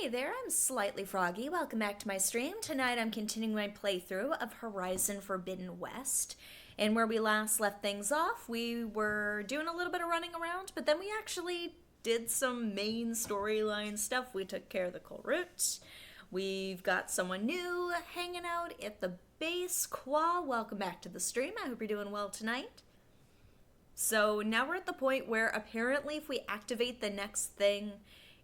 Hey there, I'm Slightly Froggy. Welcome back to my stream. Tonight I'm continuing my playthrough of Horizon Forbidden West. And where we last left things off, we were doing a little bit of running around, but then we actually did some main storyline stuff. We took care of the Colruyt. We've got someone new hanging out at the base. Qua, welcome back to the stream. I hope you're doing well tonight. So now we're at the point where apparently if we activate the next thing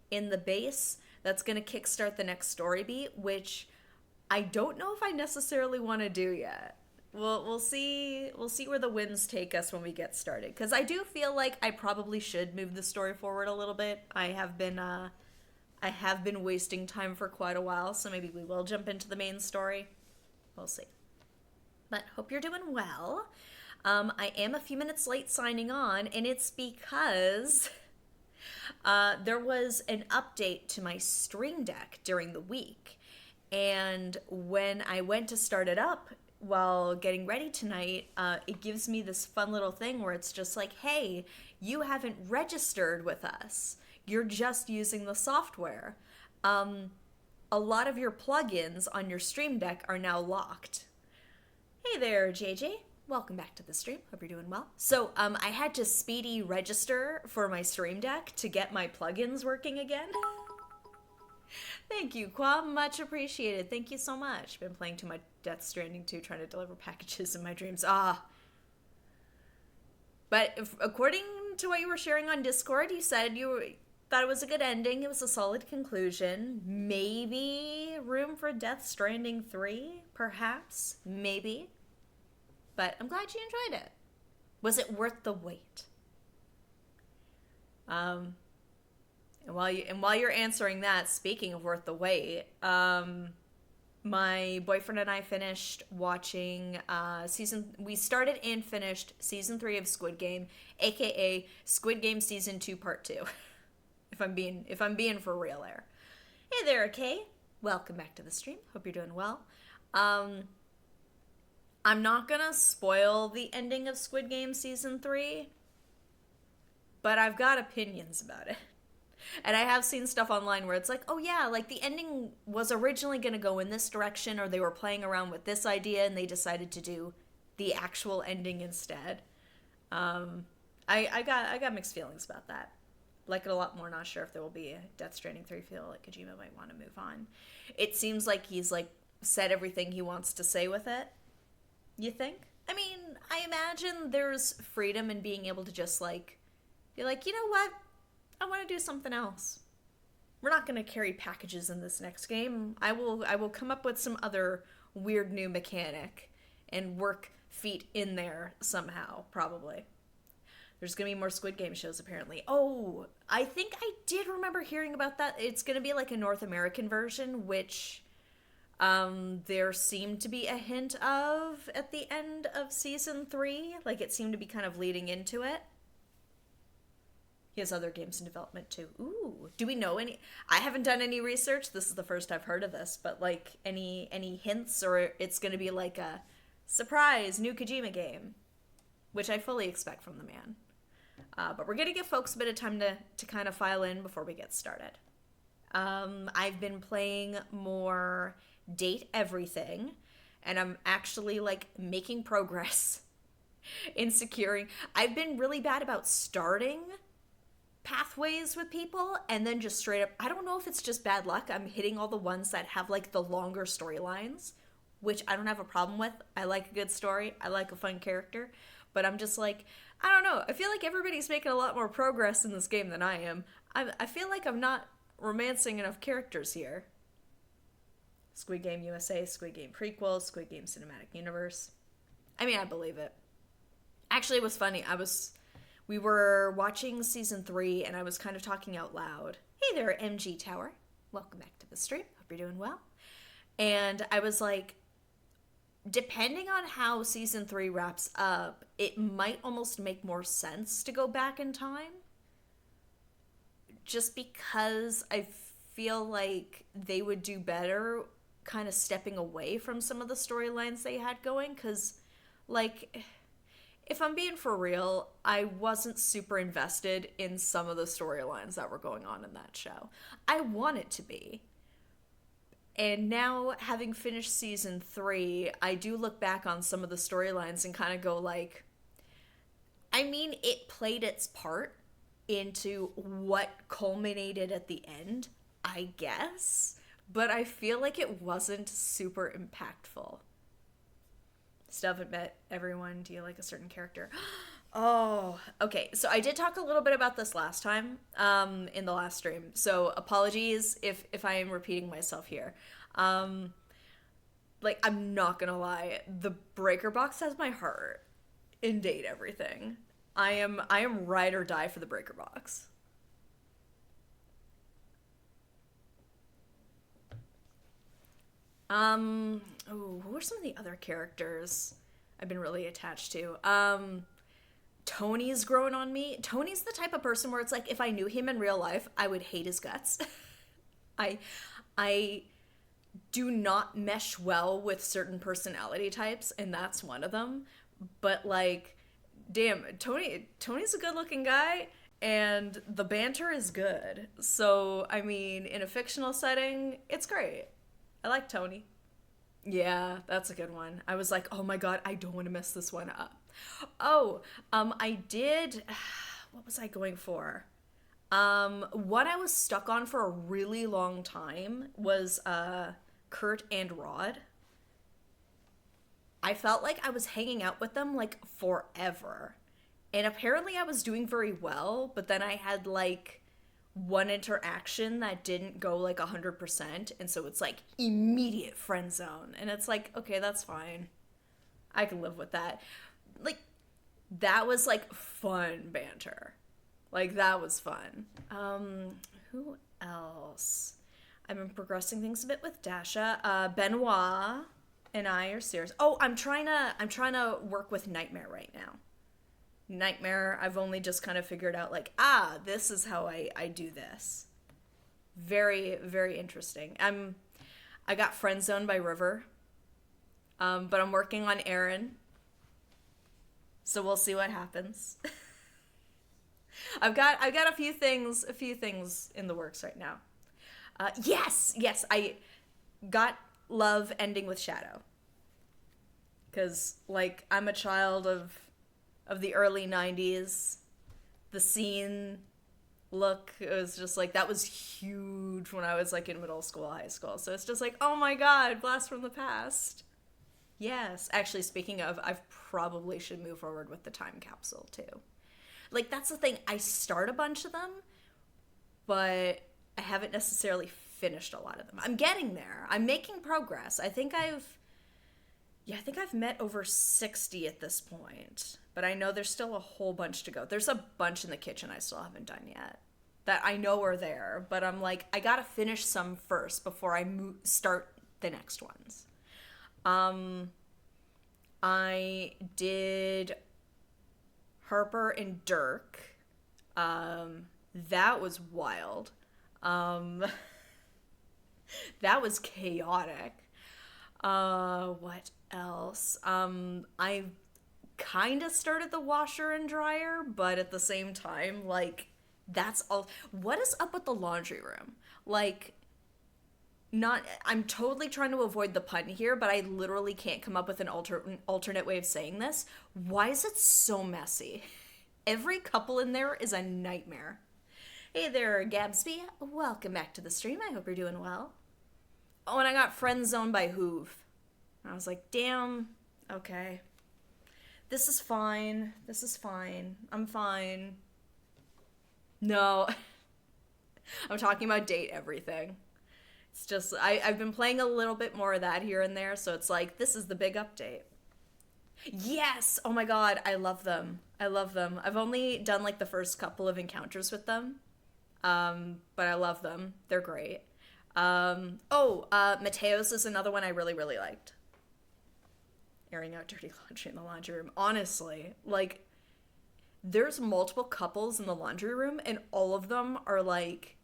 in the base, that's going to kickstart the next story beat, which I don't know if I necessarily want to do yet. We'll see where the winds take us when we get started, because I do feel like I probably should move the story forward a little bit. I have been wasting time for quite a while, so maybe we will jump into the main story. We'll see. But hope you're doing well. I am a few minutes late signing on, and it's because there was an update to my Stream Deck during the week. And when I went to start it up while getting ready tonight, it gives me this fun little thing where it's just like, hey, you haven't registered with us. You're just using the software. A lot of your plugins on your Stream Deck are now locked. Hey there, JJ. Welcome back to the stream. Hope you're doing well. So, I had to speedy register for my Stream Deck to get my plugins working again. Thank you, Quam. Much appreciated. Thank you so much. Been playing too much Death Stranding 2, trying to deliver packages in my dreams. But according to what you were sharing on Discord, you said thought it was a good ending. It was a solid conclusion. Maybe room for Death Stranding 3, perhaps. Maybe. But I'm glad you enjoyed it. Was it worth the wait? And while you're answering that, speaking of worth the wait, my boyfriend and I finished watching we started and finished season 3 of Squid Game, aka Squid Game season 2 part 2. if I'm being for real there. Hey there, Kay. Welcome back to the stream. Hope you're doing well. I'm not gonna spoil the ending of Squid Game Season 3, but I've got opinions about it. And I have seen stuff online where it's like, oh yeah, like the ending was originally gonna go in this direction, or they were playing around with this idea and they decided to do the actual ending instead. I got mixed feelings about that. Like it a lot more, not sure if there will be a Death Stranding 3. Feel like Kojima might want to move on. It seems like he's like said everything he wants to say with it. You think? I mean, I imagine there's freedom in being able to just like be like, you know what? I want to do something else. We're not going to carry packages in this next game. I will come up with some other weird new mechanic and work feet in there somehow, probably. There's going to be more Squid Game shows apparently. Oh, I think I did remember hearing about that. It's going to be like a North American version, which there seemed to be a hint of at the end of season 3. Like it seemed to be kind of leading into it. He has other games in development too. Ooh, do we know any? I haven't done any research. This is the first I've heard of this, but like any hints, or it's going to be like a surprise new Kojima game, which I fully expect from the man. But we're going to give folks a bit of time to kind of file in before we get started. I've been playing more Date Everything, and I'm actually like making progress in securing. I've been really bad about starting pathways with people and then just straight up, I don't know if it's just bad luck, I'm hitting all the ones that have like the longer storylines, which I don't have a problem with. I like a good story, I like a fun character, but I'm just like, I don't know, I feel like everybody's making a lot more progress in this game than I am. I feel like I'm not romancing enough characters here. Squid Game USA, Squid Game prequel, Squid Game cinematic universe. I mean, I believe it. Actually, it was funny. We were watching season 3 and I was kind of talking out loud. Hey there, MG Tower. Welcome back to the stream. Hope you're doing well. And I was like, depending on how season 3 wraps up, it might almost make more sense to go back in time. Just because I feel like they would do better kind of stepping away from some of the storylines they had going. Because, like, if I'm being for real, I wasn't super invested in some of the storylines that were going on in that show. I want it to be. And now, having finished season 3, I do look back on some of the storylines and kind of go like, I mean, it played its part into what culminated at the end, I guess, but I feel like it wasn't super impactful. Still haven't met everyone. Do you like a certain character? Oh, okay. So I did talk a little bit about this last time, in the last stream. So apologies if I am repeating myself here. Um, like I'm not gonna lie, the breaker box has my heart in date everything. I am ride or die for the breaker box. Who are some of the other characters I've been really attached to? Tony's grown on me. Tony's the type of person where it's like if I knew him in real life, I would hate his guts. I I do not mesh well with certain personality types, and that's one of them. But like, damn, Tony's a good-looking guy, and the banter is good. So, I mean, in a fictional setting, it's great. I like Tony. Yeah, that's a good one. I was like, oh my god, I don't want to mess this one up. Oh, I did. What was I going for? What I was stuck on for a really long time was Kurt and Rod. I felt like I was hanging out with them like forever. And apparently I was doing very well, but then I had like one interaction that didn't go like 100%, and so it's like immediate friend zone. And it's like, okay, that's fine. I can live with that. Like that was like fun banter. Like that was fun. Who else? I've been progressing things a bit with Dasha. Benoit and I are serious. Oh, I'm trying to work with Nightmare right now. Nightmare, I've only just kind of figured out like, this is how I do this. Very, very interesting. I got friend zoned by River. But I'm working on Aaron. So we'll see what happens. I've got a few things in the works right now. Yes, I got love ending with Shadow. Cause like I'm a child of the early '90s. The scene look, it was just like that was huge when I was like in middle school, high school. So it's just like, oh my god, blast from the past. Yes, actually, speaking of, I probably should move forward with the time capsule too. Like that's the thing. I start a bunch of them, but I haven't necessarily finished a lot of them. I'm getting there. I'm making progress. I think I've met over 60 at this point, but I know there's still a whole bunch to go. There's a bunch in the kitchen I still haven't done yet that I know are there, but I'm like, I gotta finish some first before I start the next ones. Um, I did Harper and Dirk. That was wild. Um, that was chaotic. What else? I kind of started the washer and dryer, but at the same time, like, that's all. What is up with the laundry room? Like, not, I'm totally trying to avoid the pun here, but I literally can't come up with an alternate way of saying this. Why is it so messy? Every couple in there is a nightmare. Hey there, Gabsby. Welcome back to the stream. I hope you're doing well. Oh, and I got friend zoned by Hoove. I was like, damn, okay. This is fine. This is fine. I'm fine. No. I'm talking about date everything. It's just, I've been playing a little bit more of that here and there, so it's like, this is the big update. Yes! Oh my god, I love them. I love them. I've only done like the first couple of encounters with them, but I love them. They're great. Mateos is another one I really, really liked. Airing out dirty laundry in the laundry room. Honestly, like, there's multiple couples in the laundry room, and all of them are like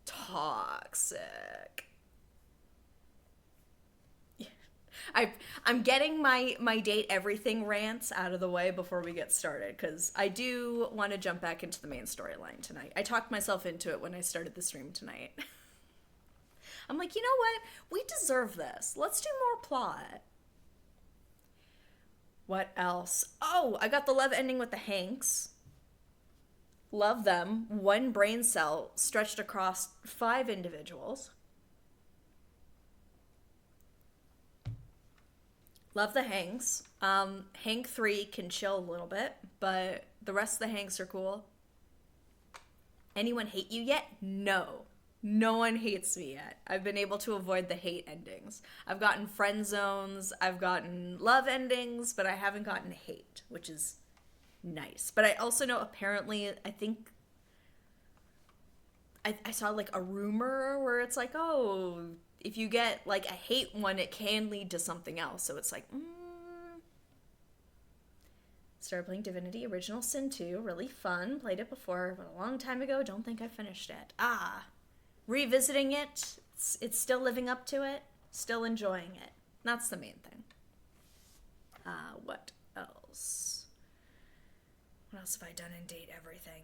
toxic. I'm getting my date everything rants out of the way before we get started, because I do want to jump back into the main storyline tonight. I talked myself into it when I started the stream tonight. I'm like, you know what? We deserve this. Let's do more plot. What else? Oh, I got the love ending with the Hanks. Love them. One brain cell stretched across 5 individuals. Love the Hanks. Hank 3 can chill a little bit, but the rest of the Hanks are cool. Anyone hate you yet? No. No one hates me yet. I've been able to avoid the hate endings. I've gotten friend zones, I've gotten love endings, but I haven't gotten hate, which is nice. But I also know apparently, I think I saw like a rumor where it's like, oh, if you get like a hate one, it can lead to something else. So it's like, Started playing Divinity Original Sin 2. Really fun. Played it before, but a long time ago. Don't think I finished it. Revisiting it. It's still living up to it. Still enjoying it. That's the main thing. What else? What else have I done in Date Everything?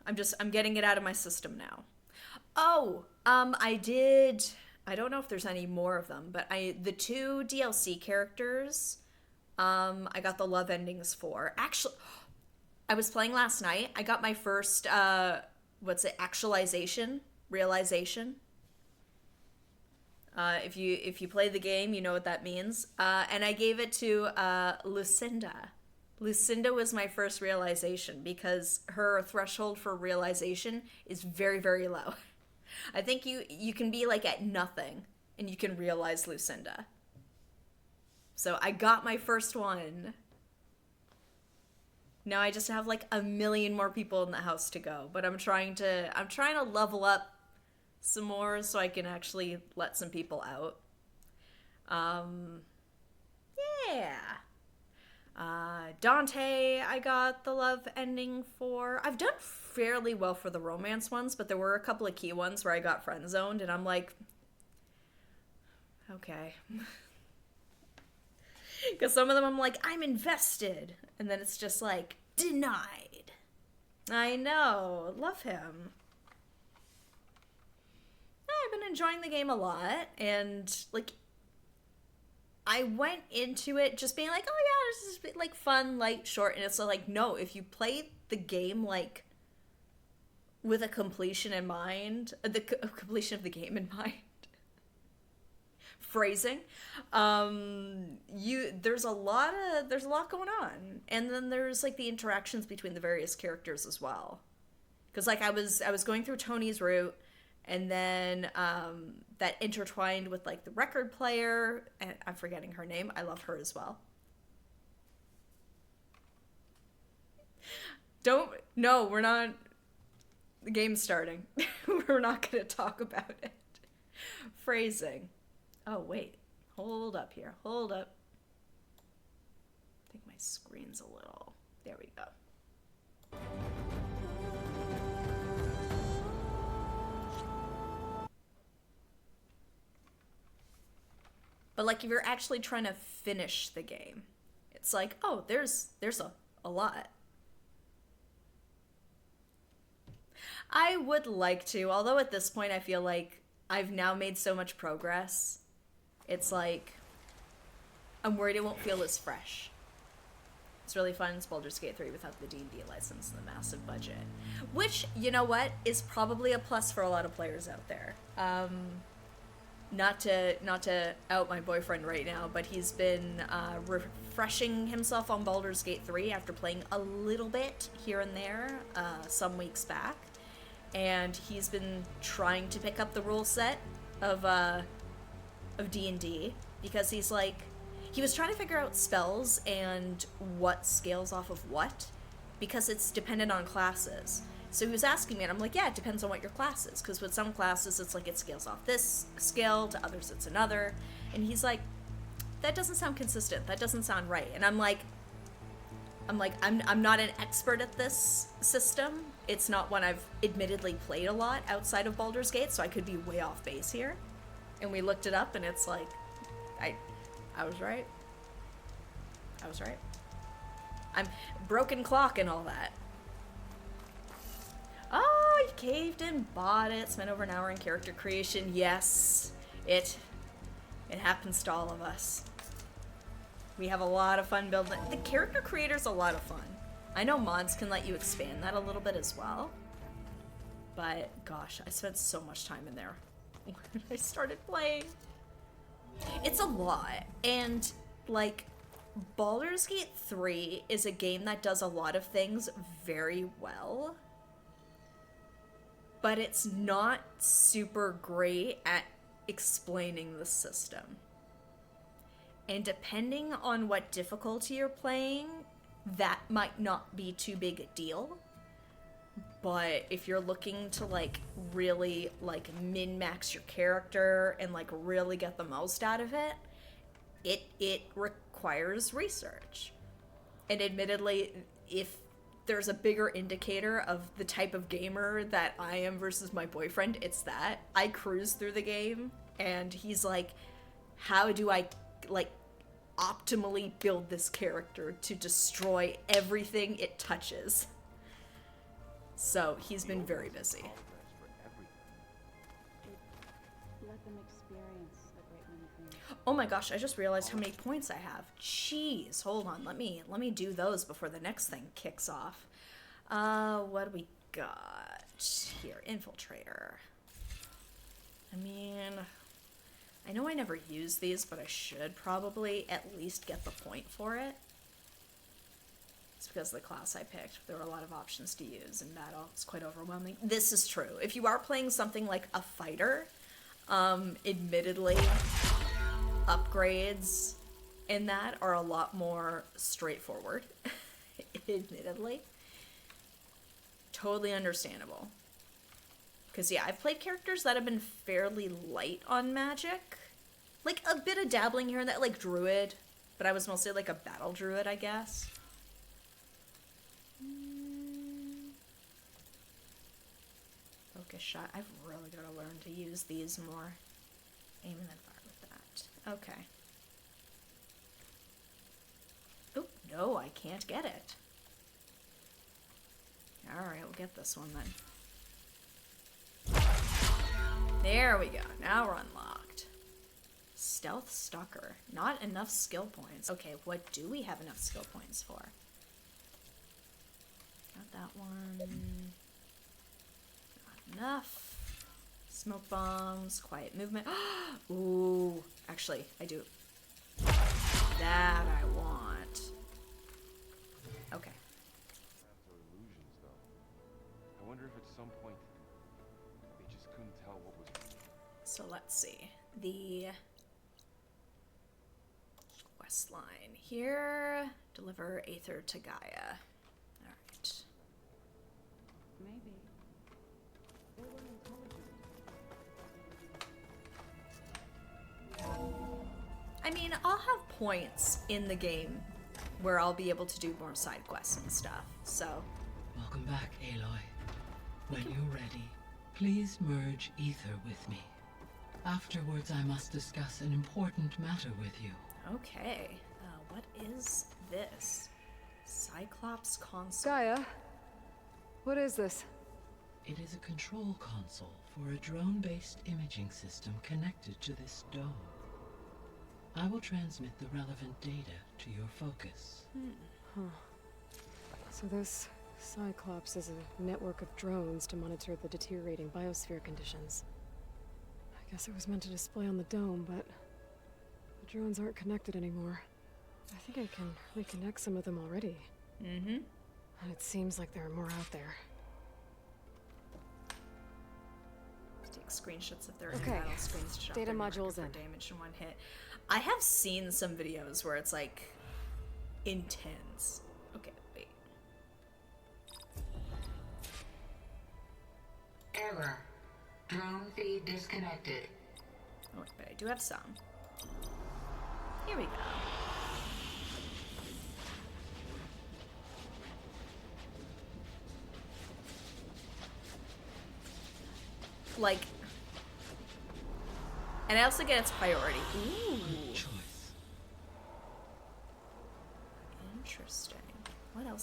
I'm getting it out of my system now. Oh, I don't know if there's any more of them, but the 2 DLC characters, I got the love endings for. Actually, I was playing last night. I got my first, realization. If you play the game, you know what that means. And I gave it to Lucinda. Lucinda was my first realization because her threshold for realization is very, very low. I think you can be like at nothing and you can realize Lucinda. So I got my first one. Now I just have like a million more people in the house to go, but I'm trying to level up some more so I can actually let some people out. Yeah. Dante, I got the love ending for. I've done fairly well for the romance ones, but there were a couple of key ones where I got friend zoned, and I'm like, okay. Because some of them I'm like, I'm invested, and then it's just like, denied. I know, love him. I've been enjoying the game a lot, and like, I went into it just being like, oh yeah, this is like fun, light, short, and it's like, no, if you play the game like with a completion in mind, completion of the game in mind, phrasing, there's a lot going on, and then there's like the interactions between the various characters as well, because like I was going through Tony's route. And then that intertwined with like the record player, and I'm forgetting her name. I love her as well. We're not. The game's starting. We're not going to talk about it. Phrasing. Oh, wait. Hold up here. Hold up. I think my screen's a little. There we go. But like if you're actually trying to finish the game, it's like, oh, there's a lot. I would like to, although at this point I feel like I've now made so much progress. It's like I'm worried it won't feel as fresh. It's really fun. It's Baldur's Gate 3 without the D&D license and the massive budget. Which, you know what, is probably a plus for a lot of players out there. Not to out my boyfriend right now, but he's been refreshing himself on Baldur's Gate 3 after playing a little bit here and there some weeks back, and he's been trying to pick up the rule set of D&D because he was trying to figure out spells and what scales off of what, because it's dependent on classes. So he was asking me, and I'm like, yeah, it depends on what your class is. Because with some classes, it's like it scales off this scale, to others it's another. And he's like, that doesn't sound consistent. That doesn't sound right. And I'm like, I'm not an expert at this system. It's not one I've admittedly played a lot outside of Baldur's Gate, so I could be way off base here. And we looked it up, and it's like, I was right. I was right. I'm broken clock and all that. Oh, you caved in, bought it, spent over an hour in character creation. Yes, it happens to all of us. We have a lot of fun building. The character creator's a lot of fun. I know mods can let you expand that a little bit as well. But gosh, I spent so much time in there when I started playing. It's a lot. And like, Baldur's Gate 3 is a game that does a lot of things very well. But it's not super great at explaining the system. And depending on what difficulty you're playing, that might not be too big a deal. But if you're looking to like really like min-max your character and like really get the most out of it, it requires research. And admittedly, if there's a bigger indicator of the type of gamer that I am versus my boyfriend, it's that. I cruise through the game and he's like, how do I like optimally build this character to destroy everything it touches? So he's been very busy. Let them experience a great many things. Oh my gosh, I just realized how many points I have. Jeez, hold on, let me do those before the next thing kicks off. What do we got here? Infiltrator. I mean, I know I never use these, but I should probably at least get the point for it. It's because of the class I picked. There were a lot of options to use in battle. It's quite overwhelming. This is true. If you are playing something like a fighter, admittedly, upgrades in that are a lot more straightforward. Admittedly. Totally understandable. Because, yeah, I've played characters that have been fairly light on magic. Like, a bit of dabbling here and there, like Druid. But I was mostly like a battle Druid, I guess. Focus shot. I've really got to learn to use these more. Aim and then fire with that. Okay. Oh, no, I can't get it. Alright, we'll get this one then. There we go. Now we're unlocked. Stealth Stalker. Not enough skill points. Okay, what do we have enough skill points for? Got that one. Not enough. Smoke bombs. Quiet movement. Ooh. Actually, I do. That I want. Okay. Are illusions, though. I wonder if at some point they just couldn't tell what was. So let's see. The quest line here. Deliver Aether to Gaia. Alright. Maybe. They were intelligent. I mean, I'll have points in the game where I'll be able to do more side quests and stuff, so. Welcome back, Aloy. When you're ready, please merge Ether with me. Afterwards, I must discuss an important matter with you. Okay. What is this? Cyclops console. Gaia, what is this? It is a control console for a drone-based imaging system connected to this dome. I will transmit the relevant data to your focus. So this Cyclops is a network of drones to monitor the deteriorating biosphere conditions. I guess it was meant to display on the dome, but the drones aren't connected anymore. I think I can reconnect some of them already. Mm-hmm. And it seems like there are more out there. Take screenshots of their Okay. battle screens to show Data their modules marker in. for damage in one hit. I have seen some videos where it's like intense. Okay, wait. Error. Drone feed disconnected. Oh, wait, but I do have some. Here we go. Like, and I also get its priority. Ooh. Choice.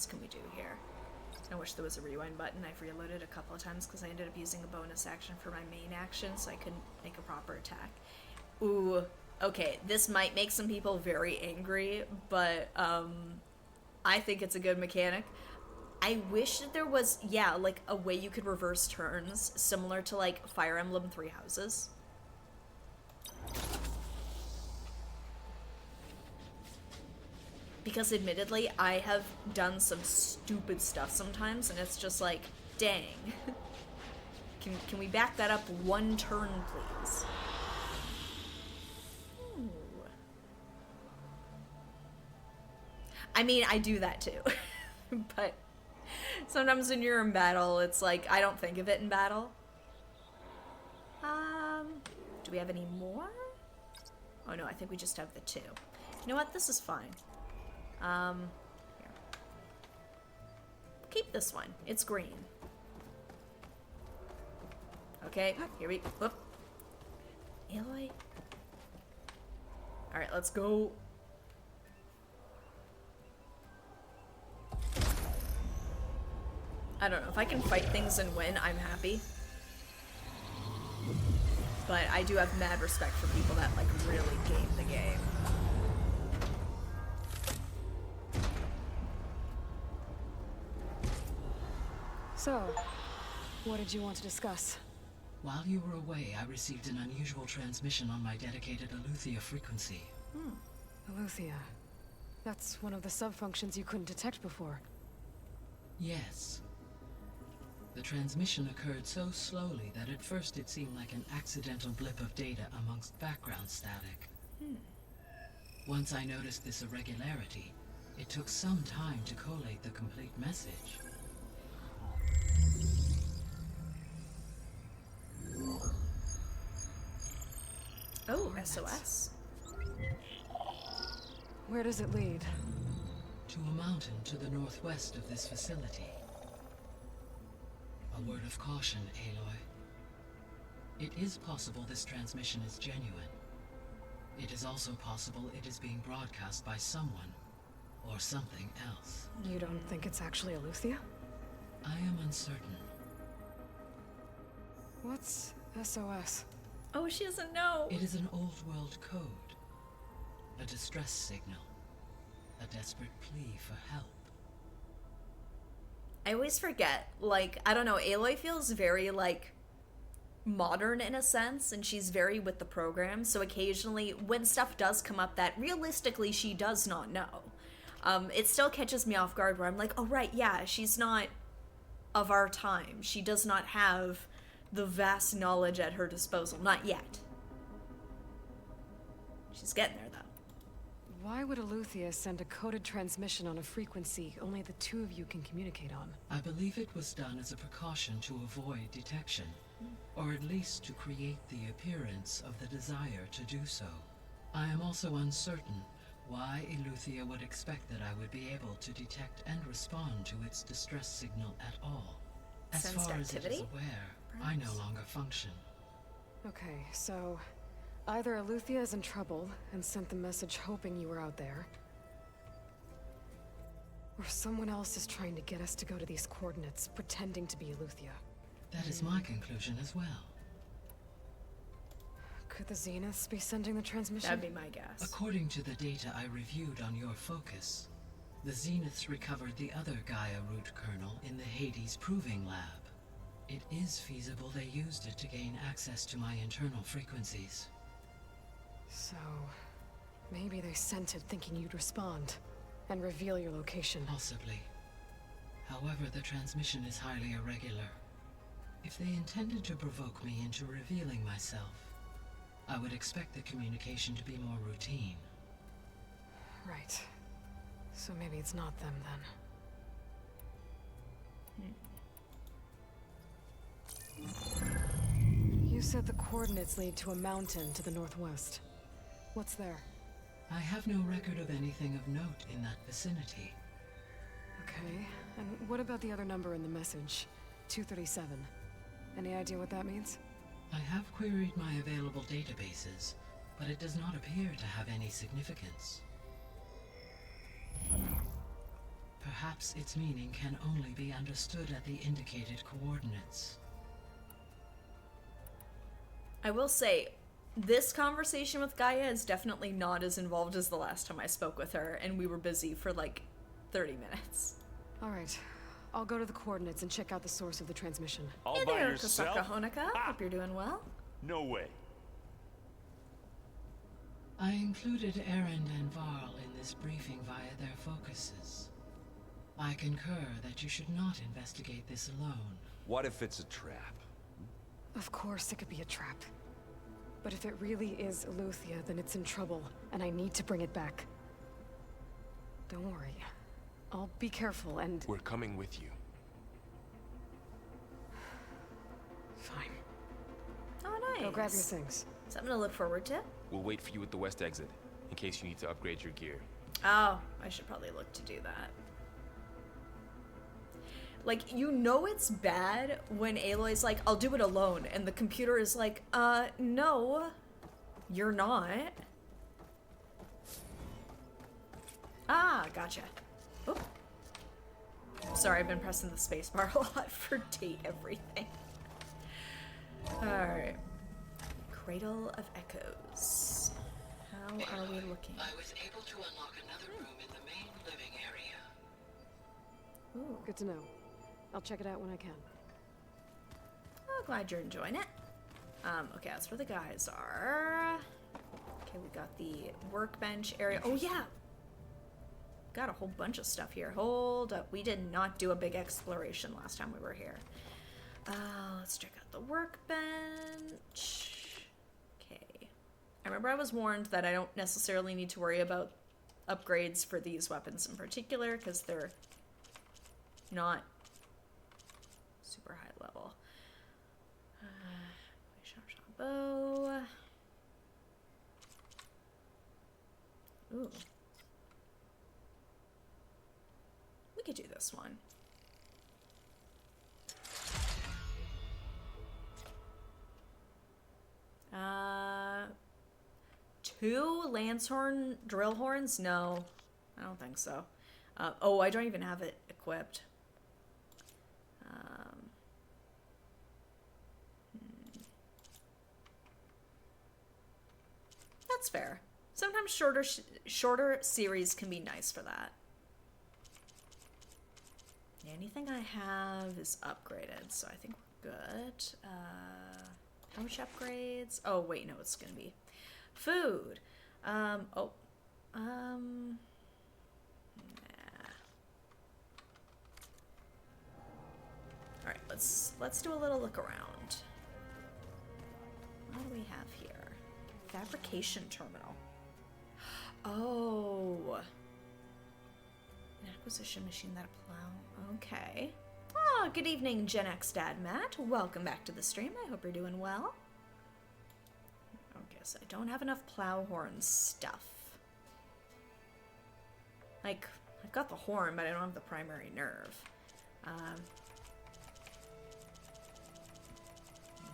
else can we do here? I wish there was a rewind button. I've reloaded a couple of times because I ended up using a bonus action for my main action, so I couldn't make a proper attack. Ooh, okay, this might make some people very angry, but I think it's a good mechanic. I wish that there was, yeah, like a way you could reverse turns, similar to like Fire Emblem Three Houses. Because admittedly, I have done some stupid stuff sometimes, and it's just like, dang. Can we back that up one turn, please? Ooh. I mean, I do that too. But sometimes when you're in battle, it's like, I don't think of it in battle. Do we have any more? Oh no, I think we just have the 2. You know what? This is fine. Here. Keep this one. It's green. Okay, here we... Whoop. Aloy? Alright, let's go. I don't know. If I can fight things and win, I'm happy. But I do have mad respect for people that, like, really game the game. So, what did you want to discuss? While you were away, I received an unusual transmission on my dedicated Eleuthia frequency. Eleuthia. That's one of the sub-functions you couldn't detect before. Yes. The transmission occurred so slowly that at first it seemed like an accidental blip of data amongst background static. Once I noticed this irregularity, it took some time to collate the complete message. Oh, SOS. Where does it lead? To a mountain to the northwest of this facility. A word of caution, Aloy. It is possible this transmission is genuine. It is also possible it is being broadcast by someone or something else. You don't think it's actually Eleuthia? I am uncertain. What's SOS? Oh, she doesn't know. It is an old world code. A distress signal. A desperate plea for help. I always forget, like, I don't know, Aloy feels very, like, modern in a sense, and she's very with the program, so occasionally, when stuff does come up that realistically she does not know, it still catches me off guard where I'm like, oh right, yeah, she's not of our time. She does not have the vast knowledge at her disposal. Not yet. She's getting there, though. Why would Eleuthia send a coded transmission on a frequency only the two of you can communicate on? I believe it was done as a precaution to avoid detection, or at least to create the appearance of the desire to do so. I am also uncertain why Eleuthia would expect that I would be able to detect and respond to its distress signal at all. As Sensed far as it activity? is aware, I no longer function. Okay, so either Eleuthia is in trouble and sent the message hoping you were out there, or someone else is trying to get us to go to these coordinates, pretending to be Eleuthia. That is my conclusion as well. Could the Zeniths be sending the transmission? That'd be my guess. According to the data I reviewed on your focus, the Zeniths recovered the other Gaia root kernel in the Hades Proving Lab. It is feasible they used it to gain access to my internal frequencies. So, maybe they sent it thinking you'd respond and reveal your location. Possibly. However, the transmission is highly irregular. If they intended to provoke me into revealing myself, I would expect the communication to be more routine. Right. So maybe it's not them then. You said the coordinates lead to a mountain to the northwest. What's there? I have no record of anything of note in that vicinity. Okay, and what about the other number in the message? 237. Any idea what that means? I have queried my available databases, but it does not appear to have any significance. Perhaps its meaning can only be understood at the indicated coordinates. I will say, this conversation with Gaia is definitely not as involved as the last time I spoke with her, and we were busy for like 30 minutes. Alright, I'll go to the coordinates and check out the source of the transmission. All Hey by there, yourself? Kosaka Honoka. Ha! Hope you're doing well. No way. I included Erend and Varl in this briefing via their focuses. I concur that you should not investigate this alone. What if it's a trap? Of course it could be a trap. But if it really is Eleuthia, then it's in trouble, and I need to bring it back. Don't worry. I'll be careful and... We're coming with you. Fine. Oh, nice. Go grab your things. Something to look forward to. We'll wait for you at the west exit, in case you need to upgrade your gear. Oh, I should probably look to do that. Like, you know it's bad when Aloy's like, I'll do it alone, and the computer is like, no, you're not. Ah, gotcha. Oop. Sorry, I've been pressing the spacebar a lot for date everything. Alright. Cradle of Echoes. How are we looking? I was able to unlock another room in the main living area. Ooh. Good to know. I'll check it out when I can. Oh, glad you're enjoying it. Okay, that's where the guys are. Okay, we got the workbench area. Oh, yeah! Got a whole bunch of stuff here. Hold up. We did not do a big exploration last time we were here. Let's check out the workbench. Okay. I remember I was warned that I don't necessarily need to worry about upgrades for these weapons in particular, because they're not super high level. Bow. Ooh. We could do this one. Two Lancehorn drill horns? No, I don't think so. Oh, I don't even have it equipped. That's fair. Sometimes shorter series can be nice for that. Anything I have is upgraded, so I think we're good. How much upgrades? Oh, wait, no, it's gonna be food. Nah. Alright, let's do a little look around. What do we have here? Fabrication terminal. Oh. An acquisition machine that a plow. Okay. Oh, good evening, Gen X Dad Matt. Welcome back to the stream. I hope you're doing well. Okay, so I don't have enough plow horn stuff. Like, I've got the horn, but I don't have the primary nerve.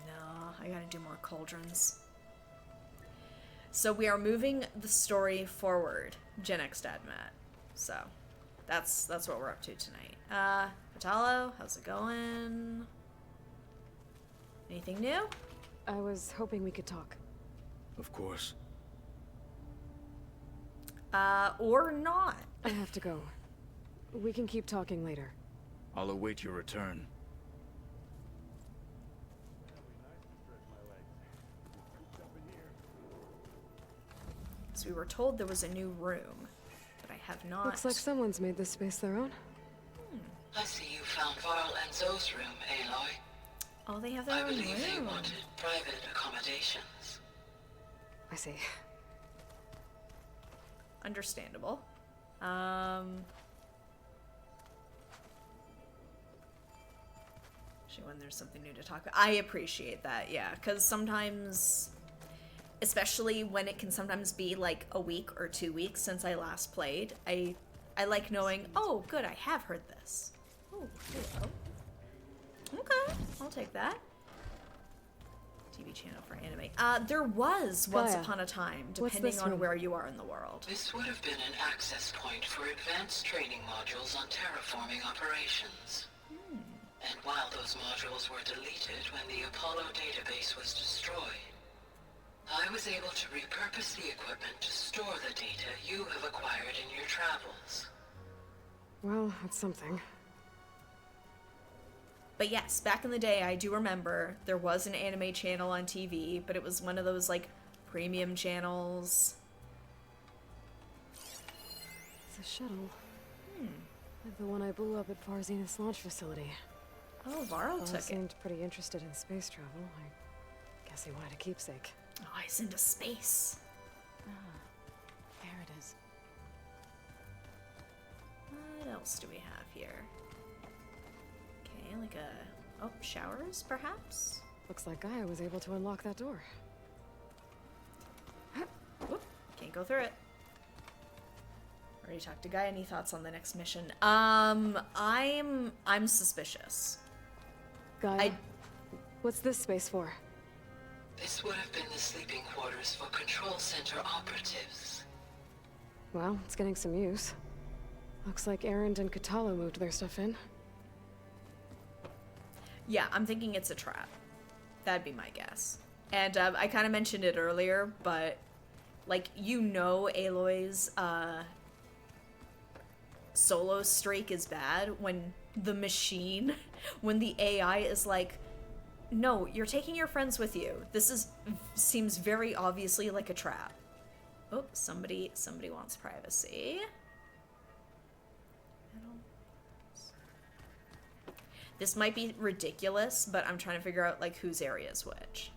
No, I gotta do more cauldrons. So we are moving the story forward, Gen X Dad Matt. So that's what we're up to tonight. Patalo, how's it going? Anything new? I was hoping we could talk. Of course. Or not. I have to go. We can keep talking later. I'll await your return. So we were told there was a new room, but I have not. Looks like someone's made this space their own. I see you found Varl and Zoe's room, Aloy. Oh, they have their I own believe they room. wanted private accommodations. I see. Understandable. Actually, when there's something new to talk about, I appreciate that. Yeah, because sometimes, especially when it can sometimes be like a week or 2 weeks since I last played, I like knowing, oh, good, I have heard this. Oh, hello. Okay, I'll take that. TV channel for anime. There was once Gaia, upon a time, what's depending this on room? where you are in the world. This would have been an access point for advanced training modules on terraforming operations. And while those modules were deleted when the Apollo database was destroyed, I was able to repurpose the equipment to store the data you have acquired in your travels. Well, that's something. But yes, back in the day, I do remember there was an anime channel on TV, but it was one of those, like, premium channels. It's a shuttle. Like the one I blew up at Far Zenith's launch facility. Oh, Varl He took it. seemed pretty interested in space travel. I guess he wanted a keepsake. Oh, he's into space. There it is. What else do we have here? Okay, like a... Oh, showers, perhaps? Looks like Gaia was able to unlock that door. Whoop, can't go through it. Already talked to Guy. Any thoughts on the next mission? I'm suspicious. Gaia, what's this space for? This would have been the sleeping quarters for control center operatives. Well, it's getting some use. Looks like Erend and Katalo moved their stuff in. Yeah, I'm thinking it's a trap. That'd be my guess. And I kind of mentioned it earlier, but like, you know, Aloy's solo streak is bad when the machine, when the AI is like, no, you're taking your friends with you. This seems very obviously like a trap. Oh, somebody wants privacy. This might be ridiculous, but I'm trying to figure out, like, whose area is which.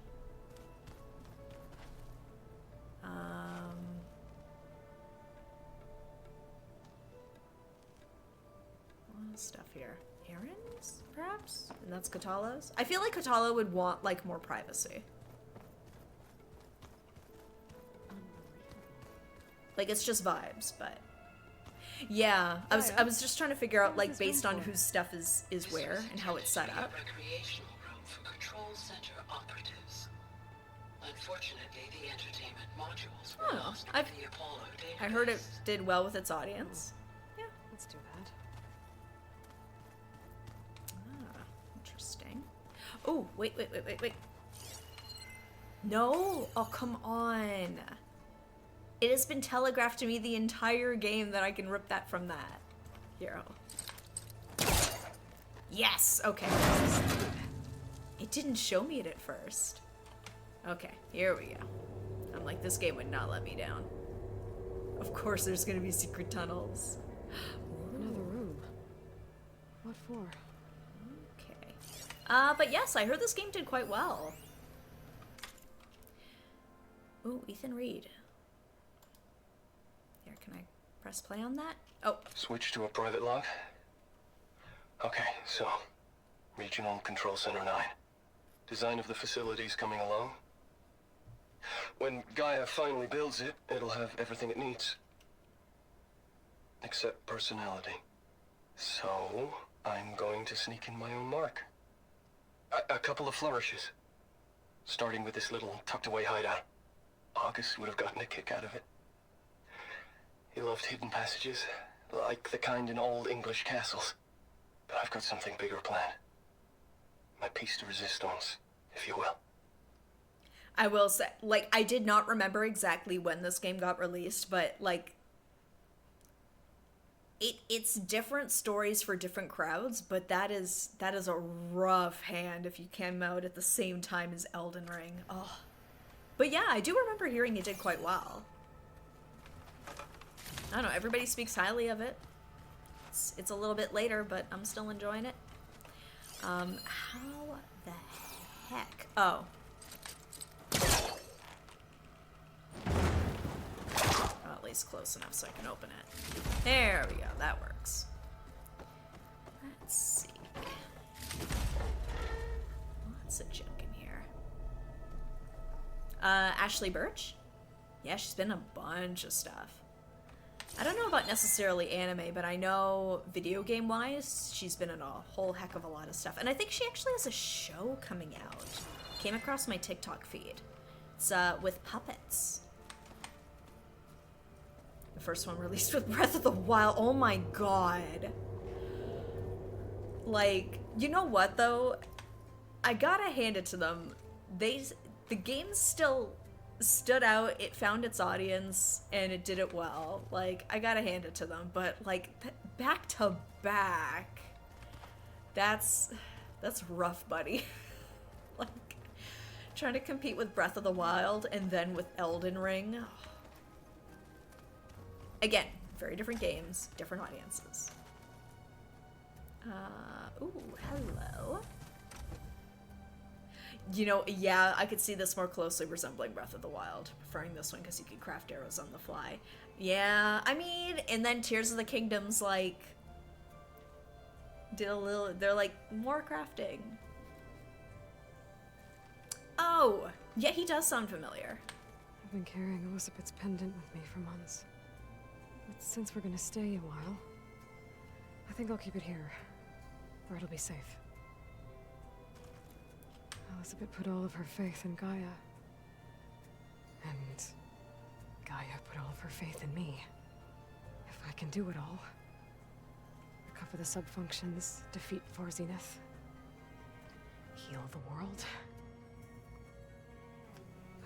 What stuff here? Errands, perhaps? And that's Katalo's? I feel like Katalo would want, like, more privacy. Like, it's just vibes, but... Yeah, I was just trying to figure out, like, based on whose stuff is where and how it's set up. Recreational room for control center operatives. Unfortunately, the entertainment modules were Oh, lost in the Apollo database. I heard it did well with its audience. Yeah. Let's do that. Ah, interesting. Oh, wait. No! Oh, come on. It has been telegraphed to me the entire game that I can rip that from that. Here. Yes! Okay. It didn't show me it at first. Okay, here we go. I'm like, this game would not let me down. Of course there's gonna be secret tunnels. Another room. What for? Okay. But yes, I heard this game did quite well. Ooh, Ethan Reed. Here, can I press play on that? Oh. Switch to a private log? Okay, so... Regional Control Center 9. Design of the facility's coming along. When Gaia finally builds it, it'll have everything it needs. Except personality. So, I'm going to sneak in my own mark. A couple of flourishes. Starting with this little tucked-away hideout. August would have gotten a kick out of it. He loved hidden passages, like the kind in old English castles. But I've got something bigger planned. My piece de resistance, if you will. I will say, like, I did not remember exactly when this game got released, but, like, it's different stories for different crowds, but that is a rough hand if you came out at the same time as Elden Ring. Oh. But yeah, I do remember hearing it did quite well. I don't know, everybody speaks highly of it. It's a little bit later, but I'm still enjoying it. How the heck? Oh. Well, at least close enough so I can open it. There we go, that works. Let's see. Lots of junk in here. Ashley Birch? Yeah, she's been in a bunch of stuff. I don't know about necessarily anime, but I know video game-wise, she's been in a whole heck of a lot of stuff. And I think she actually has a show coming out. came across my TikTok feed. It's with puppets. The first one released with Breath of the Wild. Oh my god. Like, you know what though? I gotta hand it to them. The game still stood out, it found its audience, and it did it well. Like, I gotta hand it to them. But like, back to back, that's rough, buddy. Like, trying to compete with Breath of the Wild and then with Elden Ring. Again, very different games, different audiences. Ooh, hello. You know, yeah, I could see this more closely resembling Breath of the Wild. Preferring this one because you can craft arrows on the fly. Yeah, I mean, and then Tears of the Kingdom's like, did a little, they're like, more crafting. Oh, yeah, he does sound familiar. I've been carrying Elizabeth's pendant with me for months. But since we're gonna stay a while, I think I'll keep it here, where it'll be safe. Elizabeth put all of her faith in Gaia. And Gaia put all of her faith in me. If I can do it all, recover the sub-functions, defeat Vorzineth, heal the world,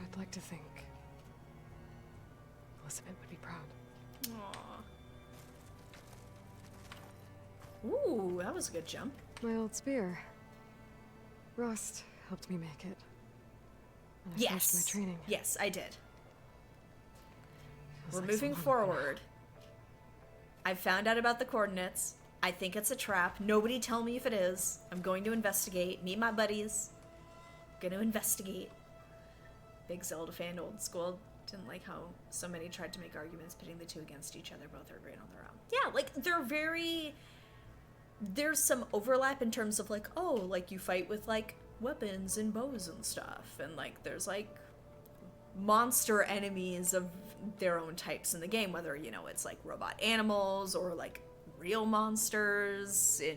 I'd like to think Elizabeth would be proud. Aww. Ooh, that was a good jump. My old spear. Rust helped me make it. And I Yes. finished my training. Yes, I did. Feels We're like so moving long ago. forward. I found out about the coordinates. I think it's a trap. Nobody tell me if it is. I'm going to investigate. Me and my buddies. Gonna investigate. Big Zelda fan, old school. Didn't like how so many tried to make arguments pitting the two against each other. Both are great on their own. Yeah, like, they're very... There's some overlap in terms of, like, oh, like, you fight with, like, weapons and bows and stuff. And, like, there's, like, monster enemies of their own types in the game, whether, you know, it's like robot animals or like real monsters in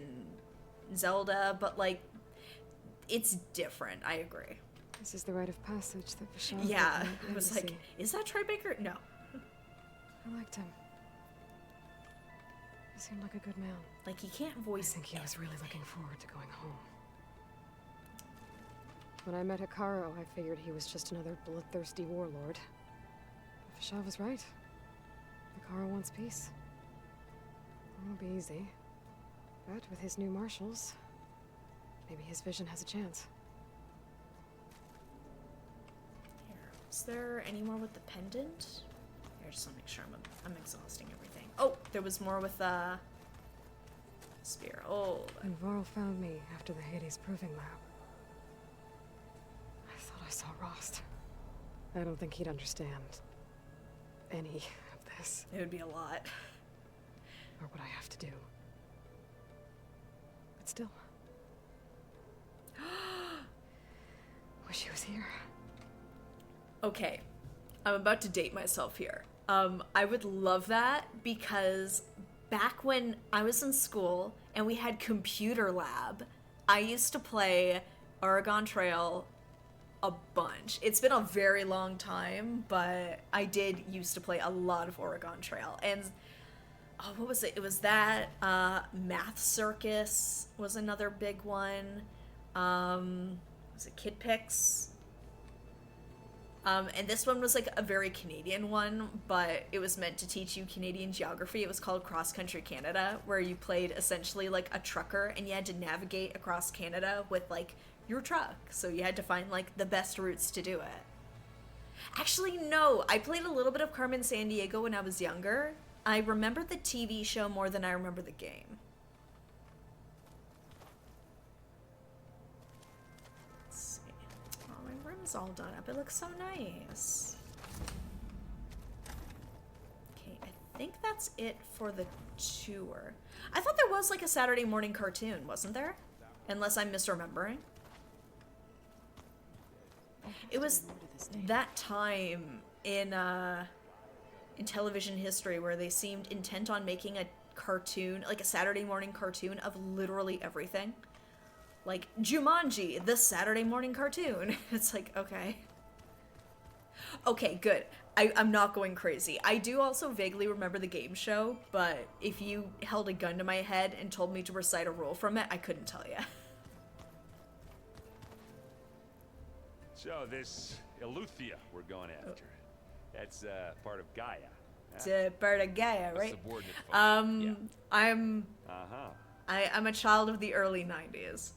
Zelda, but like, it's different. I agree. This is the rite of passage that Vishal Yeah, gave me I at was like, Embassy. is that Tribaker? No. I liked him. He seemed like a good man. Like, he can't I voice think he was really everything. looking forward to going home. When I met Hikaru, I figured he was just another bloodthirsty warlord. But Vishal was right. Hikaru wants peace. It won't be easy. But with his new marshals, maybe his vision has a chance. Here, is there any more with the pendant? Here, I just want to make sure I'm exhausting everything. Oh, there was more with spear. Oh, When Varl found me after the Hades Proving Lab, I thought I saw Rost. I don't think he'd understand any of this, it would be a lot. or what I have to do. But still. Wish he was here. Okay, I'm about to date myself here. I would love that because back when I was in school and we had computer lab, I used to play Oregon Trail a bunch. It's been a very long time, but I did used to play a lot of Oregon Trail. And oh, what was it? It was that Math Circus was another big one. Was it Kid Pix? And this one was like a very Canadian one, but it was meant to teach you Canadian geography. It was called Cross Country Canada, where you played essentially like a trucker and you had to navigate across Canada with like your truck. So you had to find like the best routes to do it. Actually, no, I played a little bit of Carmen Sandiego when I was younger. I remember the TV show more than I remember the game. Let's see. Oh, my room's all done up. It looks so nice. Okay, I think that's it for the tour. I thought there was like a Saturday morning cartoon, wasn't there? Unless I'm misremembering. It was that time in television history where they seemed intent on making a cartoon, like a Saturday morning cartoon of literally everything. Like, Jumanji, the Saturday morning cartoon. It's like, okay. Okay, good. I'm not going crazy. I do also vaguely remember the game show, but if you held a gun to my head and told me to recite a rule from it, I couldn't tell you. So this Eleuthia we're going after, that's part of Gaia. To part of Gaia, A right? subordinate function. I'm Uh-huh. I'm a child of the early 90s.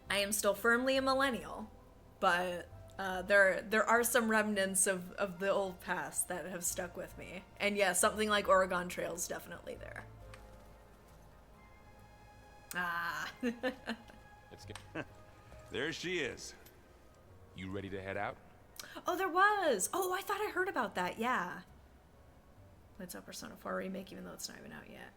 I am still firmly a millennial, but there are some remnants of the old past that have stuck with me. And yeah, something like Oregon Trail's definitely there. Ah. Let's get. There she is. You ready to head out? Oh, there was! Oh, I thought I heard about that, yeah. What's up, Persona 4 Remake, even though it's not even out yet.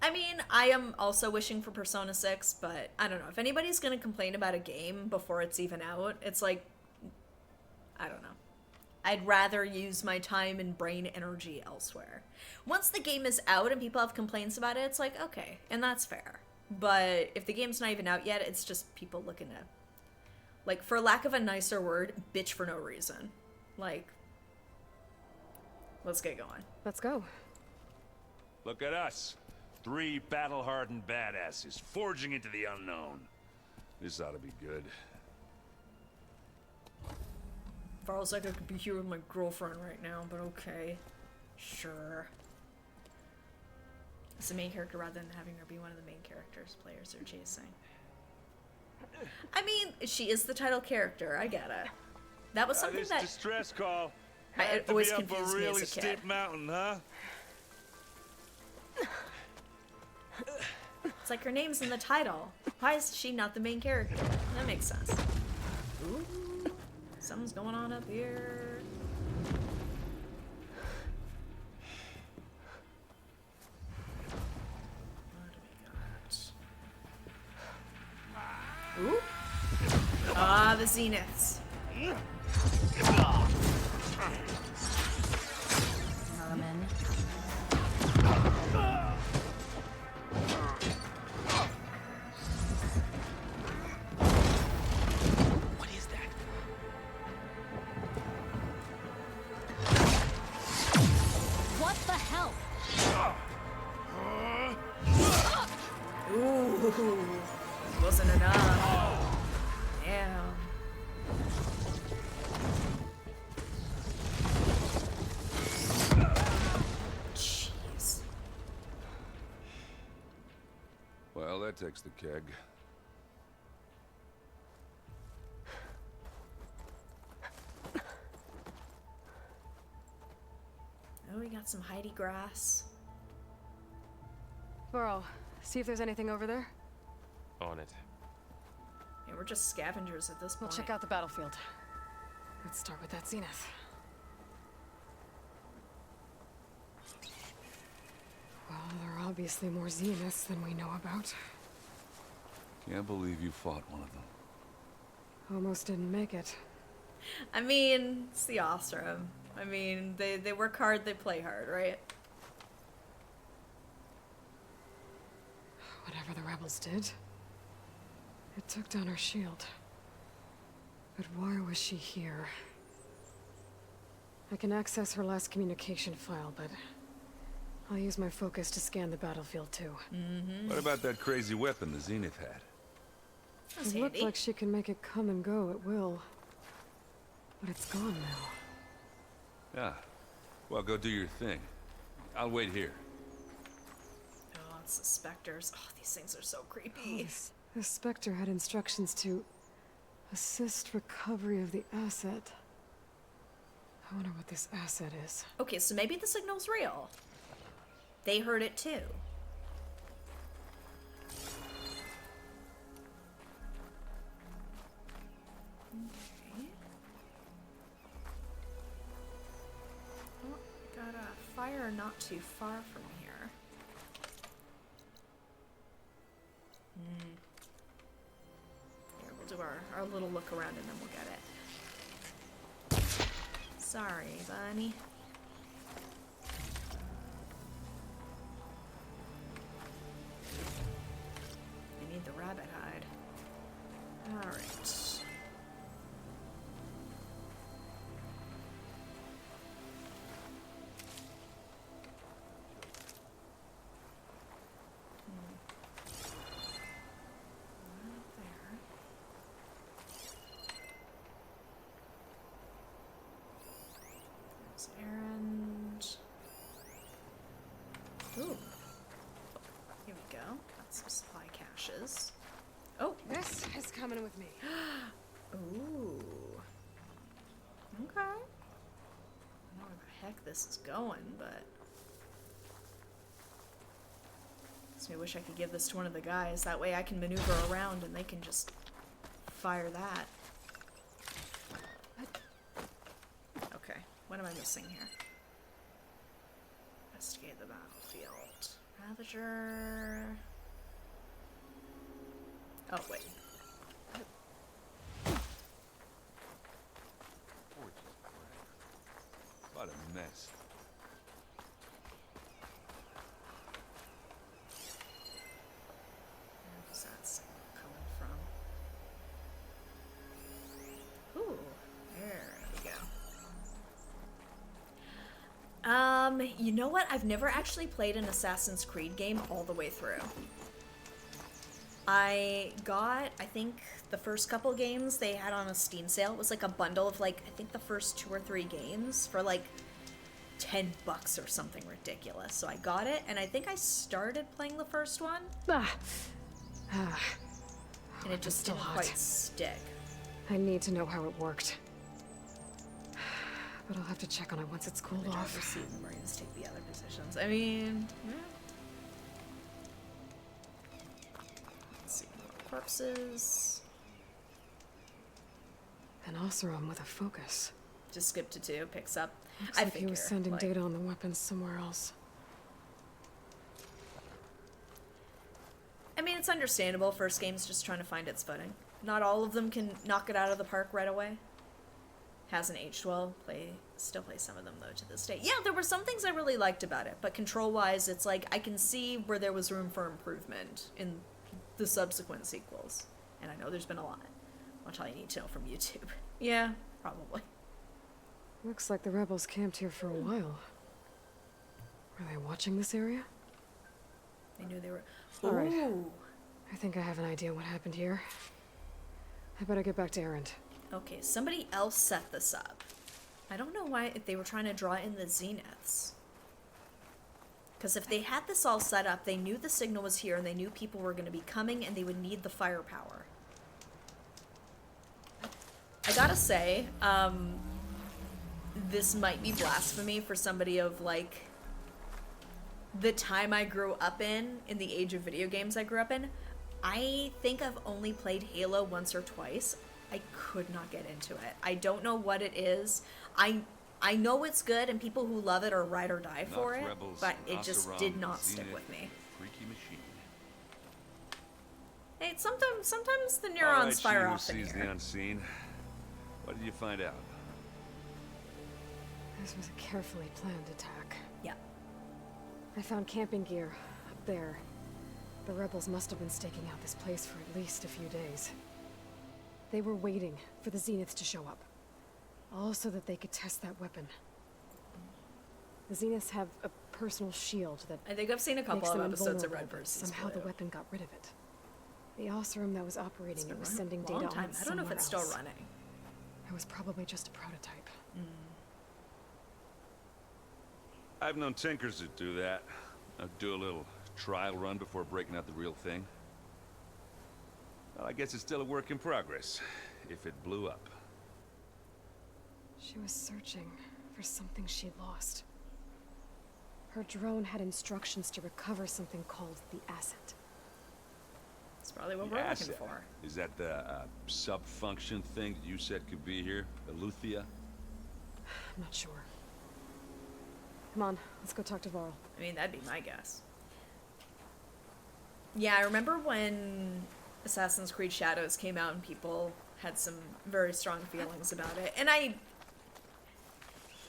I mean, I am also wishing for Persona 6, but I don't know. If anybody's gonna complain about a game before it's even out, it's like, I don't know. I'd rather use my time and brain energy elsewhere. Once the game is out and people have complaints about it, it's like, okay, and that's fair. But if the game's not even out yet, it's just people looking to, like, for lack of a nicer word, bitch for no reason. Like, let's get going. Let's go. Look at us. 3 battle-hardened badasses forging into the unknown. This ought to be good. Feels like I could be here with my girlfriend right now, but okay. Sure. As the main character rather than having her be one of the main characters players are chasing. I mean, she is the title character, I get it. That was something This that distress call it had to always be up a confused me as really a kid. steep mountain, huh? It's like her name's in the title. Why is she not the main character? That makes sense. Ooh, something's going on up here. What do we got? Ooh. Ah, the Zeniths. Merman. What is that? What the hell? Ooh, wasn't enough. Damn. Jeez. Well, that takes the keg. Oh, we got some Heidi grass. Burrow, see if there's anything over there. On it. And we're just scavengers at this We'll point. check out the battlefield. Let's start with that Zenith. Well, there are obviously more Zeniths than we know about. Can't believe you fought one of them. Almost didn't make it. I mean, it's the Ostrom. I mean, they work hard, they play hard, right? Whatever the rebels did, it took down her shield. But why was she here? I can access her last communication file, but I'll use my focus to scan the battlefield too. What about that crazy weapon the Zenith had? That's It looked handy. like she can make it come and go at will. But it's gone now. Yeah. Well, go do your thing. I'll wait here. Oh, it's the specters. Oh, these things are so creepy. The Spectre had instructions to assist recovery of the asset. I wonder what this asset is. Okay, so maybe the signal's real. They heard it too. Okay. Oh, got a fire not too far from here. Here, we'll do our little look around and then we'll get it. Sorry, bunny. This errand. Ooh. Here we go. Got some supply caches. Oh. This is coming with me. Ooh. Okay. I don't know where the heck this is going, but... Makes me wish I could give this to one of the guys. That way I can maneuver around and they can just fire that. Okay, what am I missing here? Investigate the battlefield. Ravager... Oh, wait. What a mess. Where was that signal coming from? Ooh, there we go. You know what? I've never actually played an Assassin's Creed game all the way through. I think the first couple games they had on a Steam sale. It was like a bundle of like, I think the first 2 or 3 games for like $10 or something ridiculous. So I got it, and I think I started playing the first one. And it just didn't quite stick. I need to know how it worked. But I'll have to check on it once it's cooled off. Receive the Marines take the other positions. I mean, yeah. Let's see, more corpses. An Oseram with a focus. Just skip to 2, picks up. Looks I like he was sending data on the weapons somewhere else. I mean, it's understandable. First game's just trying to find its footing. Not all of them can knock it out of the park right away. Hasn't aged well. Still play some of them though to this day. Yeah, there were some things I really liked about it, but control-wise, it's like I can see where there was room for improvement in the subsequent sequels. And I know there's been a lot. Much all you need to know from YouTube. Yeah, probably. Looks like the rebels camped here for a while. Were they watching this area? They knew they were... All right. I think I have an idea what happened here. I better get back to Erend. Okay, somebody else set this up. I don't know why, if they were trying to draw in the zeniths. Because if they had this all set up, they knew the signal was here and they knew people were going to be coming and they would need the firepower. I gotta say, this might be blasphemy for somebody of, like, the time I grew up in the age of video games I grew up in. I think I've only played Halo once or twice. I could not get into it. I don't know what it is. I know it's good and people who love it are ride or die for it, but it just did not stick with me. Freaky machine. Hey, sometimes the neurons fire off in sees here. the unseen. What did you find out? This was a carefully planned attack. Yeah. I found camping gear up there. The rebels must have been staking out this place for at least a few days. They were waiting for the Zeniths to show up. All so that they could test that weapon. The Zeniths have a personal shield that I think I've seen a couple of episodes of Red vs. Somehow the weapon got rid of it. The Oseram that was operating it was sending Long data time. on I don't know if it's still else. running. It was probably just a prototype. I've known tinkers that do that. Do a little trial run before breaking out the real thing. Well, I guess it's still a work in progress, if it blew up. She was searching for something she'd lost. Her drone had instructions to recover something called the asset. That's probably what The we're asset. looking for. Is that the sub-function thing that you said could be here? Eleuthia? I'm not sure. Come on, let's go talk to Varl. I mean, that'd be my guess. Yeah, I remember when Assassin's Creed Shadows came out and people had some very strong feelings about it. And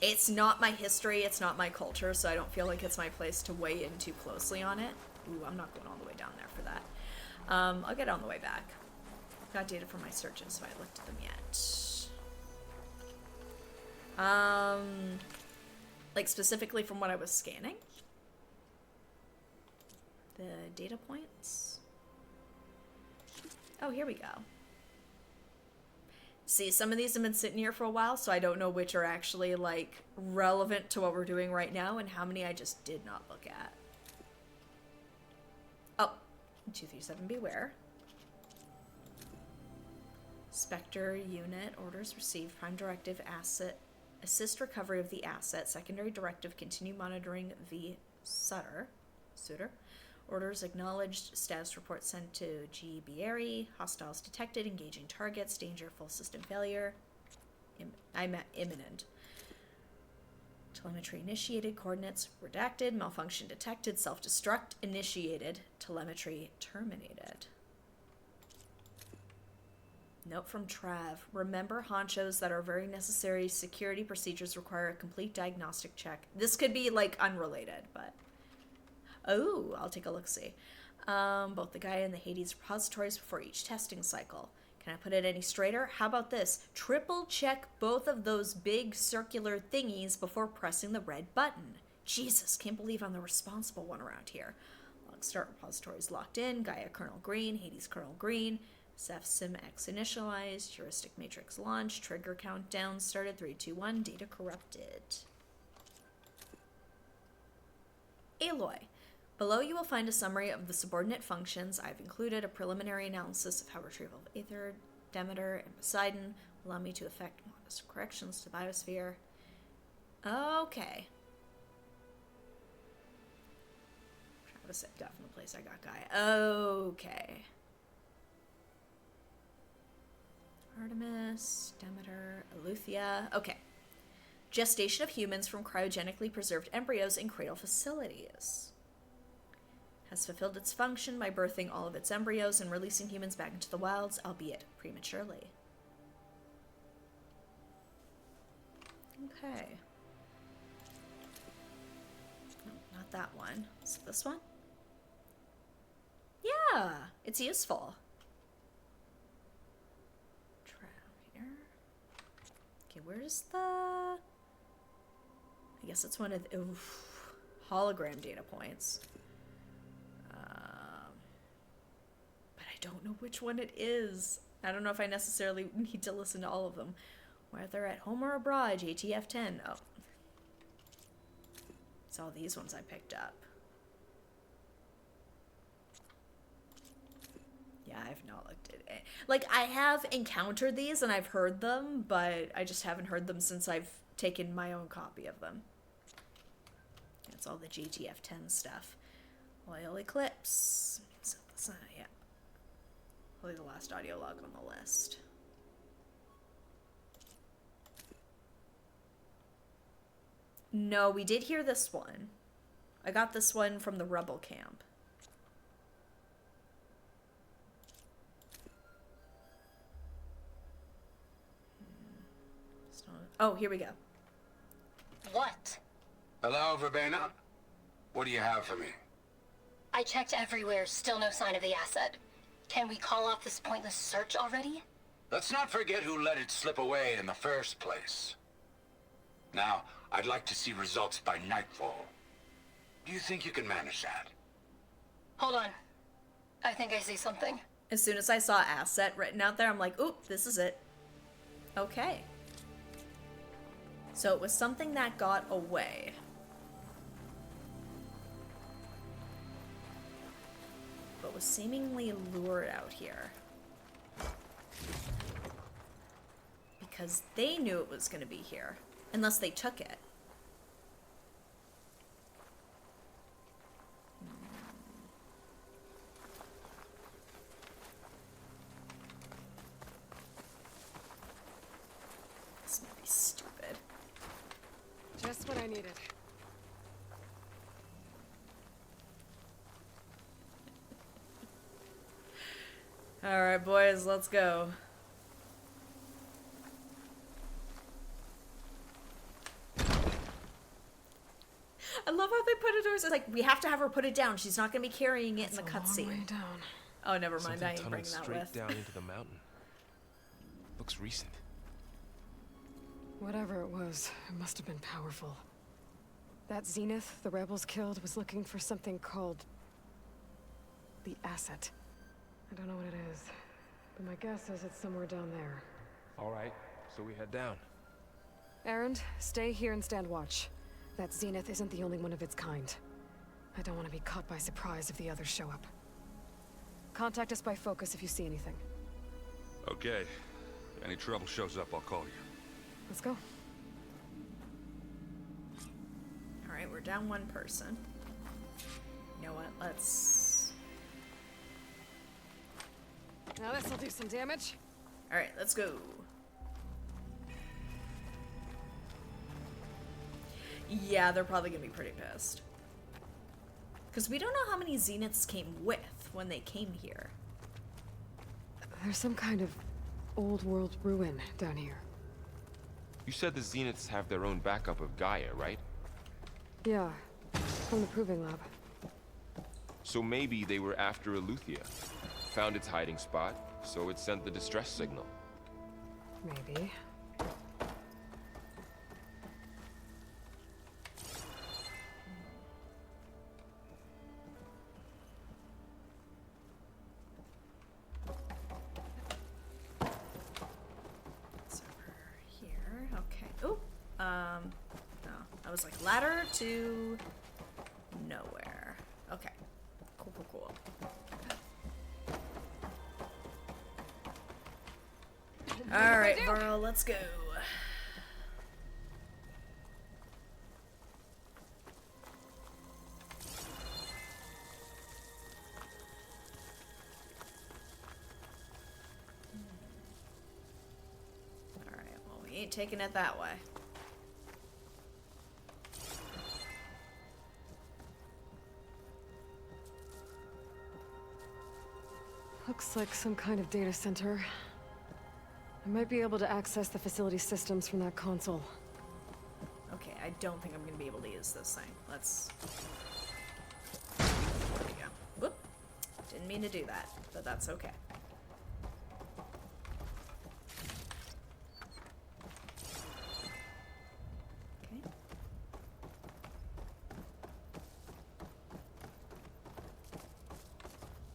it's not my history, it's not my culture, so I don't feel like it's my place to weigh in too closely on it. Ooh, I'm not going all the way down there for that. I'll get on the way back. Got data from my searches, so I looked at them yet. Like specifically from what I was scanning? The data points? Oh, here we go. See, some of these have been sitting here for a while, so I don't know which are actually, like, relevant to what we're doing right now and how many I just did not look at. Oh, 237, beware. Spectre unit, orders received, prime directive, asset, assist recovery of the asset, secondary directive, continue monitoring the Sutter, orders acknowledged, status report sent to G. Bieri, hostiles detected, engaging targets, danger, full system failure, I'm at imminent. Telemetry initiated, coordinates redacted, malfunction detected, self-destruct initiated, telemetry terminated. Note from Trav. Remember, honchos, that are very necessary security procedures require a complete diagnostic check. This could be, like, unrelated, but... Oh, I'll take a look-see. Both the Gaia and the Hades repositories before each testing cycle. Can I put it any straighter? How about this? Triple check both of those big circular thingies before pressing the red button. Jesus, can't believe I'm the responsible one around here. Log start repositories locked in. Gaia kernel green, Hades kernel green. Ceph sim X initialized, heuristic matrix launched, trigger countdown started, 3, 2, 1, data corrupted. Aloy. Below you will find a summary of the subordinate functions. I've included a preliminary analysis of how retrieval of Aether, Demeter, and Poseidon will allow me to effect modest corrections to the biosphere. Okay. Travis said definite place I got Gaia. Okay. Artemis, Demeter, Eleuthia. Okay. Gestation of humans from cryogenically preserved embryos in cradle facilities. Has fulfilled its function by birthing all of its embryos and releasing humans back into the wilds, albeit prematurely. Okay. No, not that one. Is it this one? Yeah, it's useful. Okay, where's the... I guess it's one of the hologram data points. But I don't know which one it is. I don't know if I necessarily need to listen to all of them. Whether at home or abroad, JTF-10. Oh. It's all these ones I picked up. Yeah, I've not looked at it. Like, I have encountered these and I've heard them, but I just haven't heard them since I've taken my own copy of them. That's all the GTF-10 stuff. Oil Eclipse. So that's not, yeah. Probably the last audio log on the list. No, we did hear this one. I got this one from the Rebel camp. Oh, here we go. What? Hello, Verbena. What do you have for me? I checked everywhere, still no sign of the asset. Can we call off this pointless search already? Let's not forget who let it slip away in the first place. Now, I'd like to see results by nightfall. Do you think you can manage that? Hold on. I think I see something. As soon as I saw asset written out there, I'm like, oop, this is it. Okay. So it was something that got away. But was seemingly lured out here. Because they knew it was going to be here. Unless they took it. This might be stupid. Just what I needed. Alright, boys, let's go. I love how they put it. It's like, we have to have her put it down. She's not going to be carrying it in the cutscene. Oh, never mind. I ain't bringing that straight with. down into the mountain. Looks recent. Whatever it was, it must have been powerful. That Zenith the rebels killed was looking for something called the asset. I don't know what it is, but my guess is it's somewhere down there. All right, so we head down. Erend, stay here and stand watch. That Zenith isn't the only one of its kind. I don't want to be caught by surprise if the others show up. Contact us by focus if you see anything. Okay. If any trouble shows up, I'll call you. Let's go. Alright, we're down one person. You know what? Let's... Now this'll do some damage. Alright, let's go. Yeah, they're probably gonna be pretty pissed. Because we don't know how many Zeniths came with when they came here. There's some kind of old world ruin down here. You said the Zeniths have their own backup of Gaia, right? Yeah, from the Proving Lab. So maybe they were after Eleuthia. Found its hiding spot, so it sent the distress signal. Maybe. It's over here. Okay. Oh, no. I was like ladder to nowhere. Okay. Cool, cool, cool. All right, Varl, let's go. All right, well, we ain't taking it that way. Looks like some kind of data center. I might be able to access the facility systems from that console. Okay, I don't think I'm gonna be able to use this thing. Let's... There we go. Whoop. Didn't mean to do that, but that's okay. Okay.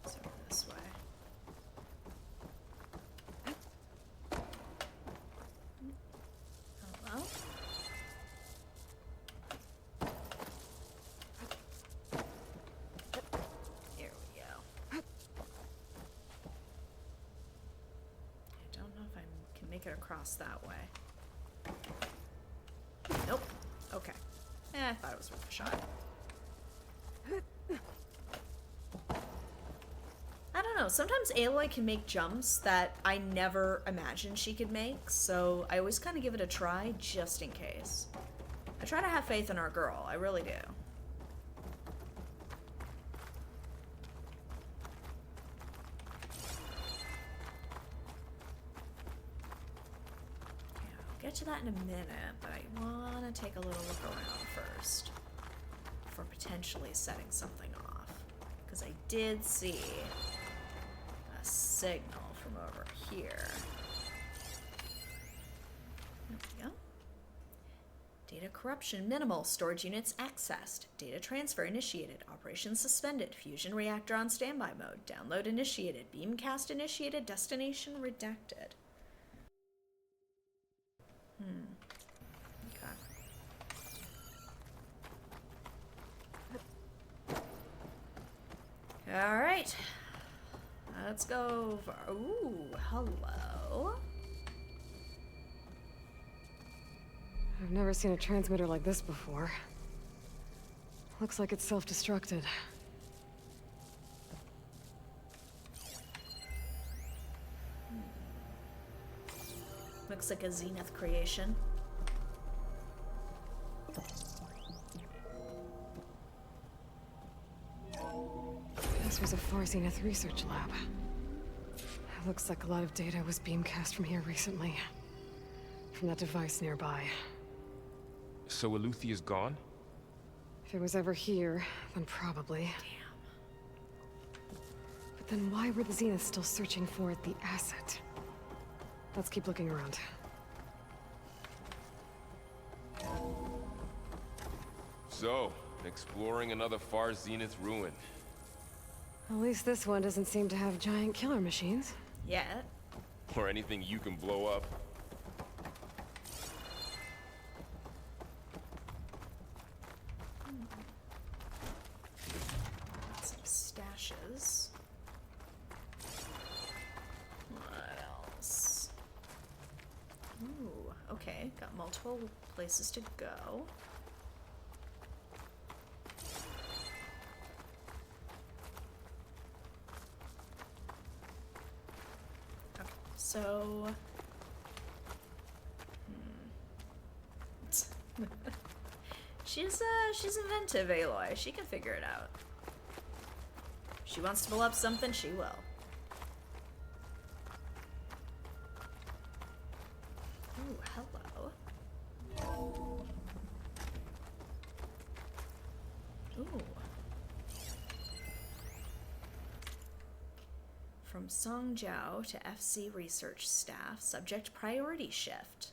So this way. Hello? Here we go. I don't know if I can make it across that way. Nope. Okay. I thought it was worth a shot. I don't know. Sometimes Aloy can make jumps that I never imagined she could make, so I always kind of give it a try just in case. I try to have faith in our girl. I really do. I'll get to that in a minute, but I want to take a little look around first for potentially setting something off. Because I did see a signal from over here. There we go. Data corruption minimal. Storage units accessed. Data transfer initiated. Operations suspended. Fusion reactor on standby mode. Download initiated. Beamcast initiated. Destination redacted. Okay. All right. Let's go. Ooh, hello. I've never seen a transmitter like this before. Looks like it's self-destructed. Looks like a Zenith creation. This was a Far Zenith research lab. It looks like a lot of data was beamcast from here recently. From that device nearby. So Eleuthia's gone? If it was ever here, then probably. Damn. But then why were the Zeniths still searching for the asset? Let's keep looking around. So, exploring another Far Zenith ruin. At least this one doesn't seem to have giant killer machines. Yet. Or anything you can blow up. multiple places to go. Okay, so... she's inventive, Aloy. She can figure it out. If she wants to pull up something, she will. Ooh, hello. Ooh. From Song Jiao to FC research staff, subject priority shift.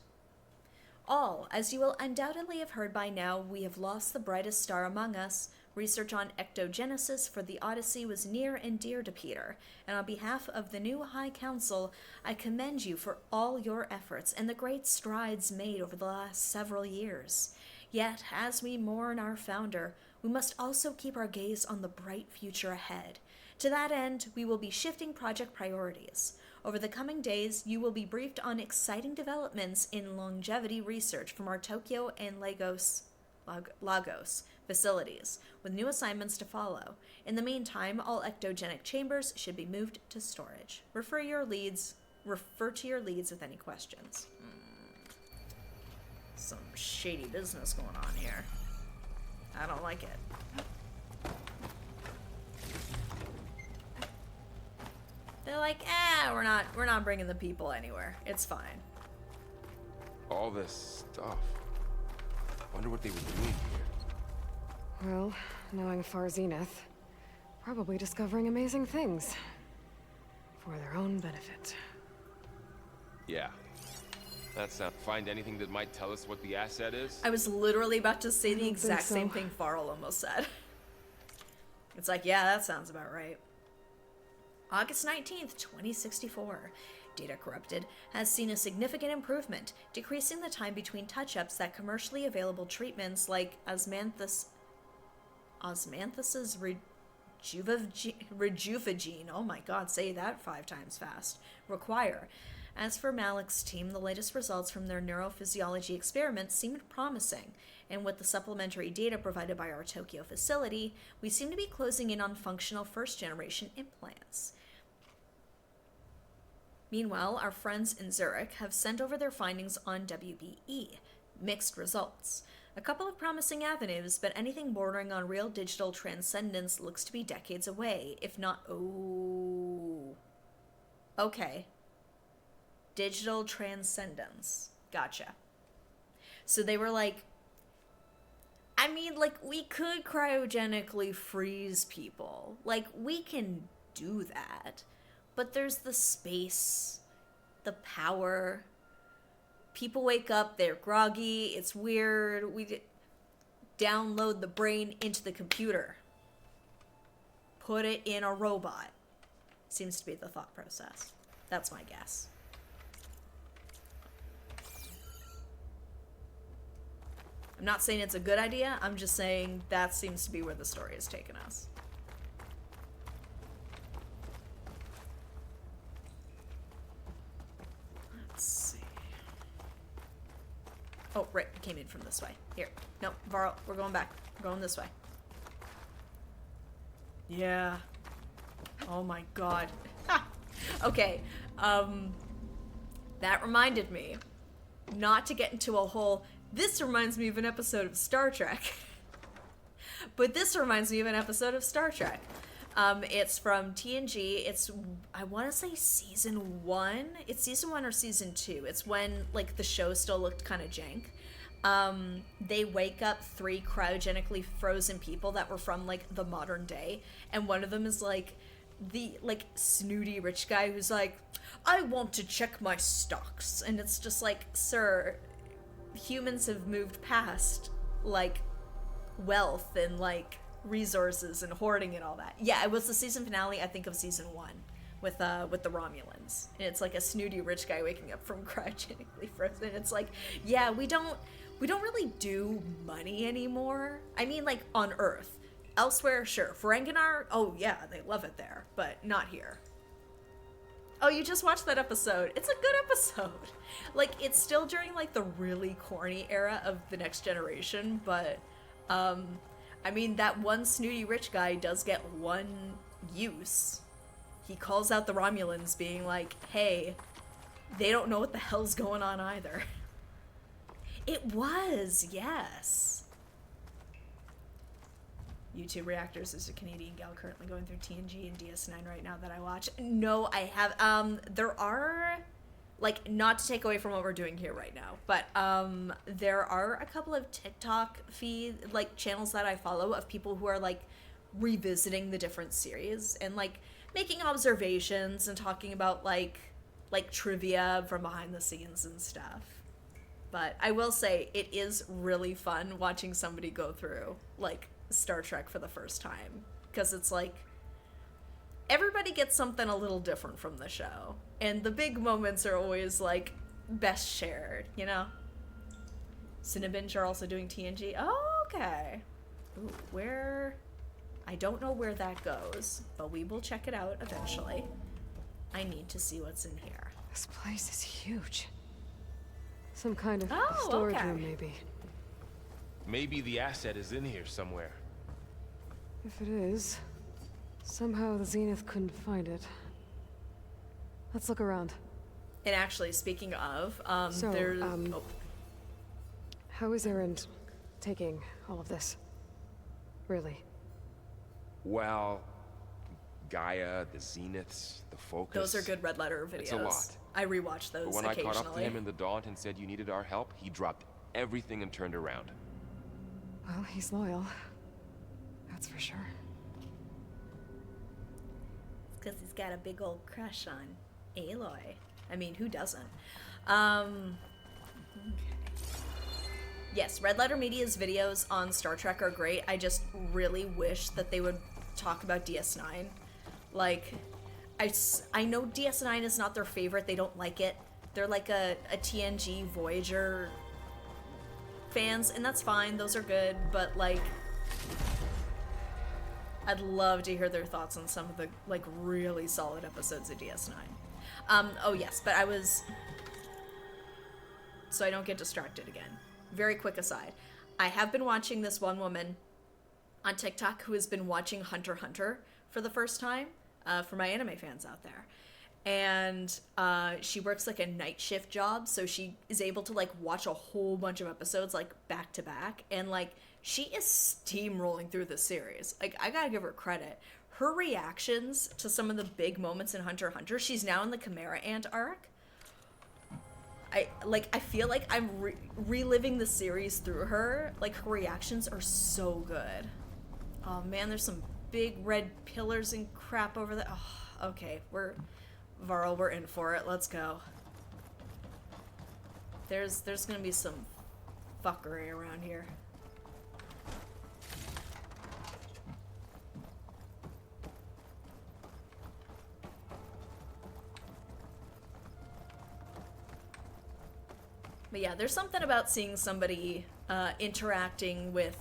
All, as you will undoubtedly have heard by now, we have lost the brightest star among us. Research on ectogenesis for the Odyssey was near and dear to Peter, and on behalf of the new High Council, I commend you for all your efforts and the great strides made over the last several years. Yet, as we mourn our founder, we must also keep our gaze on the bright future ahead. To that end, we will be shifting project priorities. Over the coming days, you will be briefed on exciting developments in longevity research from our Tokyo and Lagos facilities, with new assignments to follow. In the meantime, all ectogenic chambers should be moved to storage. Refer to your leads with any questions. Some shady business going on here. I don't like it. They're like, we're not bringing the people anywhere. It's fine. All this stuff. Wonder what they were doing here. Well, knowing Far Zenith, probably discovering amazing things. For their own benefit. Yeah. That's not find anything that might tell us what the asset is? I was literally about to say the don't exact think so. same thing Farrell almost said. It's like, yeah, that sounds about right. August 19th, 2064. Data Corrupted has seen a significant improvement, decreasing the time between touch-ups that commercially available treatments like Osmanthus's Rejuvagene, oh my god, say that 5 times fast, require. As for Malik's team, the latest results from their neurophysiology experiments seemed promising, and with the supplementary data provided by our Tokyo facility, we seem to be closing in on functional first-generation implants. Meanwhile, our friends in Zurich have sent over their findings on WBE. Mixed results. A couple of promising avenues, but anything bordering on real digital transcendence looks to be decades away, if not... Oh. Okay. Digital transcendence. Gotcha. So they were like... I mean, like, we could cryogenically freeze people. Like, we can do that. But there's the space, the power. People wake up, they're groggy, it's weird. We download the brain into the computer. Put it in a robot. Seems to be the thought process. That's my guess. I'm not saying it's a good idea, I'm just saying that seems to be where the story has taken us. Let's see. Oh, right, it came in from this way. Here. No, Varl, we're going back. We're going this way. Yeah. Oh my god. Okay, that reminded me not to get into a whole... This reminds me of an episode of Star Trek. But this reminds me of an episode of Star Trek. It's from TNG. It's, I want to say season 1. It's season 1 or season 2. It's when, like, the show still looked kind of jank. They wake up 3 cryogenically frozen people that were from, like, the modern day. And one of them is, like, the, like, snooty rich guy who's like, I want to check my stocks. And it's just like, sir... humans have moved past, like, wealth and, like, resources and hoarding and all that. Yeah, it was the season finale, I think, of season 1 with the Romulans. And it's like a snooty rich guy waking up from cryogenically frozen. It's like, yeah, we don't really do money anymore. I mean, like, on Earth. Elsewhere, sure. Ferenginar, oh yeah, they love it there, but not here. Oh, you just watched that episode. It's a good episode. Like, it's still during, like, the really corny era of The Next Generation, but, I mean, that one snooty rich guy does get one use. He calls out the Romulans being like, hey, they don't know what the hell's going on either. It was, yes. YouTube Reactors is a Canadian gal currently going through TNG and DS9 right now that I watch. No, I have, there are, like, not to take away from what we're doing here right now, but, there are a couple of TikTok feed, like, channels that I follow of people who are, like, revisiting the different series and, like, making observations and talking about, like trivia from behind the scenes and stuff. But I will say, it is really fun watching somebody go through, like, Star Trek for the first time. Because it's like, everybody gets something a little different from the show. And the big moments are always, like, best shared, you know? Cinnabinge are also doing TNG. Oh, okay. Ooh, where... I don't know where that goes, but we will check it out eventually. I need to see what's in here. This place is huge. Some kind of Oh, storage okay. room, maybe. Maybe the asset is in here somewhere. If it is, somehow the Zenith couldn't find it. Let's look around. And actually, speaking of, So, there's... oh. How is Erend taking all of this? Really? Well, Gaia, the Zeniths, the Focus. Those are good Red Letter videos. It's a lot. I rewatch those But when occasionally. I caught up to him in the Daunt and said you needed our help, he dropped everything and turned around. Well, he's loyal. That's for sure. It's because he's got a big old crush on Aloy. I mean, who doesn't? Okay. Yes, Red Letter Media's videos on Star Trek are great. I just really wish that they would talk about DS9. Like, I know DS9 is not their favorite. They don't like it. They're like a TNG Voyager fans, and that's fine. Those are good, but, like, I'd love to hear their thoughts on some of the, like, really solid episodes of DS9. Oh yes, but I was... So I don't get distracted again. Very quick aside. I have been watching this one woman on TikTok who has been watching Hunter x Hunter for the first time, for my anime fans out there. And she works like a night shift job, so she is able to like watch a whole bunch of episodes like back to back, and like she is steamrolling through the series. Like, I gotta give her credit. Her reactions to some of the big moments in Hunter x Hunter, she's now in the Chimera Ant arc. I feel like I'm reliving the series through her. Like, her reactions are so good. Oh man, there's some big red pillars and crap over there. Oh, okay, Varl, we're in for it. Let's go. There's gonna be some fuckery around here. But yeah, there's something about seeing somebody interacting with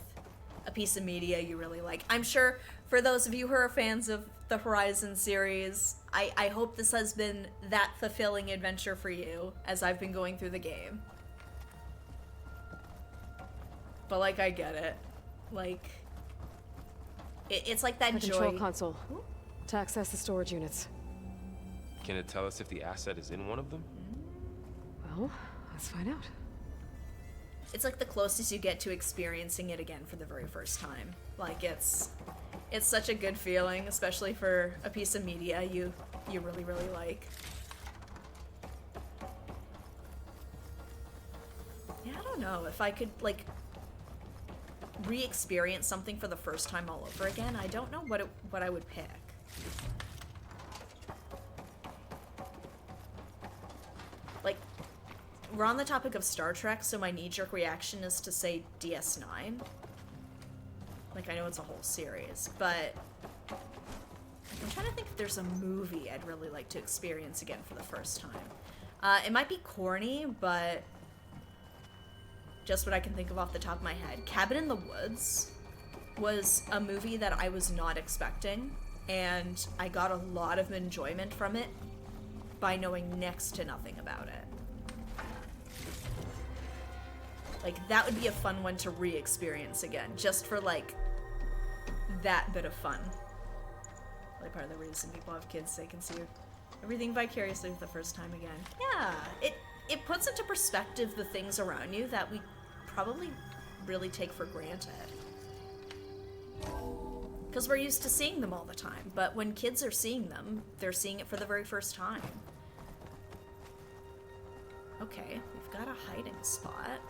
a piece of media you really like. I'm sure for those of you who are fans of the Horizon series, I hope this has been that fulfilling adventure for you as I've been going through the game. But like, I get it. Like, it's like that The joy. control console to access the storage units. Can it tell us if the asset is in one of them? Well, let's find out. It's like the closest you get to experiencing it again for the very first time. Like, it's such a good feeling, especially for a piece of media you really, really like. Yeah, I don't know if I could like re-experience something for the first time all over again. I don't know what I would pick. Like, we're on the topic of Star Trek, so my knee-jerk reaction is to say DS9. Like, I know it's a whole series, but I'm trying to think if there's a movie I'd really like to experience again for the first time. It might be corny, but just what I can think of off the top of my head. Cabin in the Woods was a movie that I was not expecting, and I got a lot of enjoyment from it by knowing next to nothing about it. Like, that would be a fun one to re-experience again, just for, like, that bit of fun. Like, part of the reason people have kids, they can see everything vicariously for the first time again. Yeah, it puts into perspective the things around you that we probably really take for granted. Because we're used to seeing them all the time, but when kids are seeing them, they're seeing it for the very first time. Okay, we've got a hiding spot.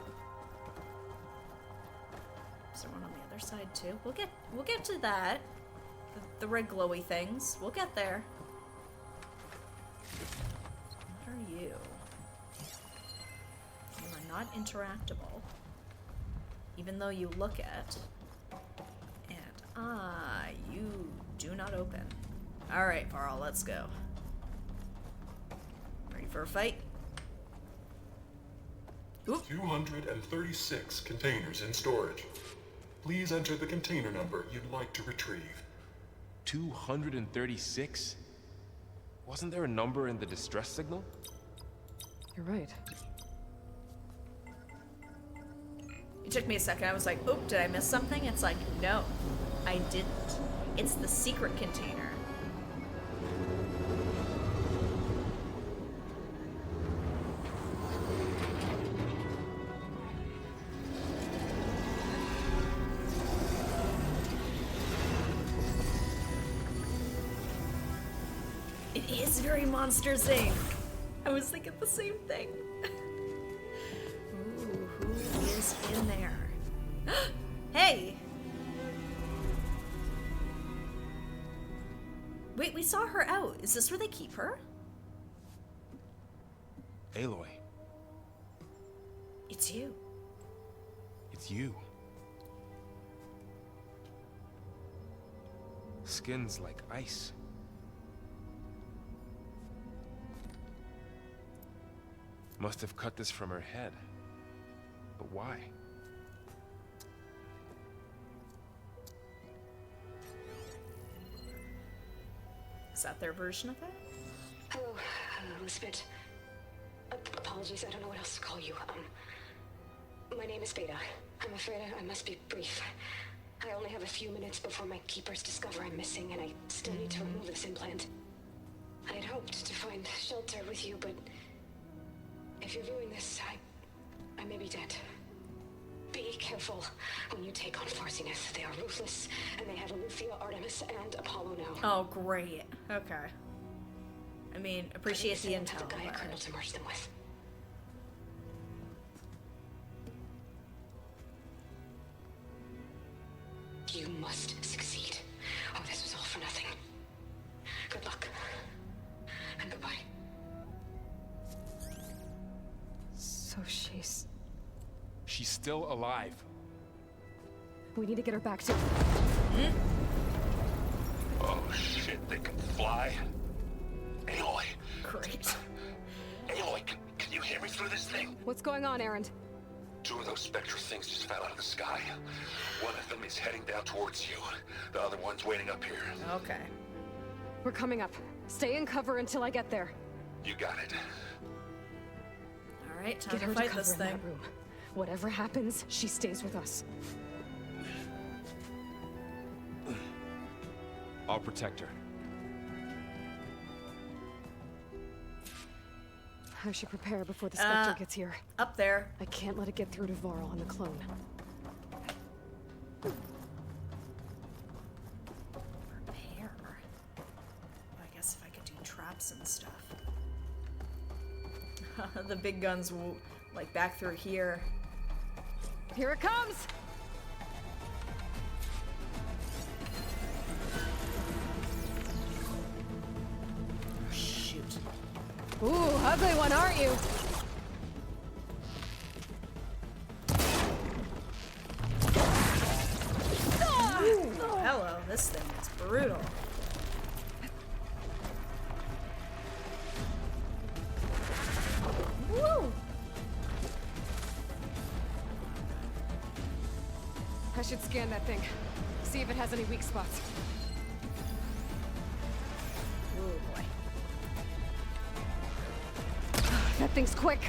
Is there one on the other side too? We'll get to that. The red glowy things. We'll get there. What are you? You are not interactable. Even though you look at. And you do not open. Alright, Varl, let's go. Ready for a fight? Oop. 236 containers in storage. Please enter the container number you'd like to retrieve. 236? Wasn't there a number in the distress signal? You're right. It took me a second. I was like, oop, did I miss something? It's like, no, I didn't. It's the secret container. It is very Monsters Inc. I was thinking the same thing. Ooh, who is in there? Hey! Wait, we saw her out. Is this where they keep her? Aloy. It's you. It's you. Skin's like ice. Must have cut this from her head. But why? Is that their version of it? Hello, Elizabeth. Apologies, I don't know what else to call you. My name is Beta. I'm afraid I must be brief. I only have a few minutes before my keepers discover I'm missing, and I still need to remove this implant. I had hoped to find shelter with you, but if you're viewing this, I may be dead. Be careful when you take on Farsiness. They are ruthless, and they have Eleuthia, Artemis, and Apollo now. Oh, great. Okay. I mean, appreciate the intel. The Gaia kernel to merge them with. You must succeed. Oh, this was all for nothing. Good luck. And goodbye. So she's still alive. We need to get her back to... Oh shit, they can fly? Aloy. Great. Aloy, can you hear me through this thing? What's going on, Erend? Two of those spectral things just fell out of the sky. One of them is heading down towards you. The other one's waiting up here. Okay. We're coming up. Stay in cover until I get there. You got it. Alright, time Get to her fight to cover this in thing. that room. Whatever happens, she stays with us. I'll protect her. I should prepare before the Spectre gets here. Up there. I can't let it get through to Varl and the clone. Prepare. Well, I guess if I could do traps and stuff. The big guns will, like, back through here. Here it comes! Shoot. Ooh, ugly one, aren't you? Ooh, hello, this thing is brutal. Woo! I should scan that thing. See if it has any weak spots. Oh boy. That thing's quick.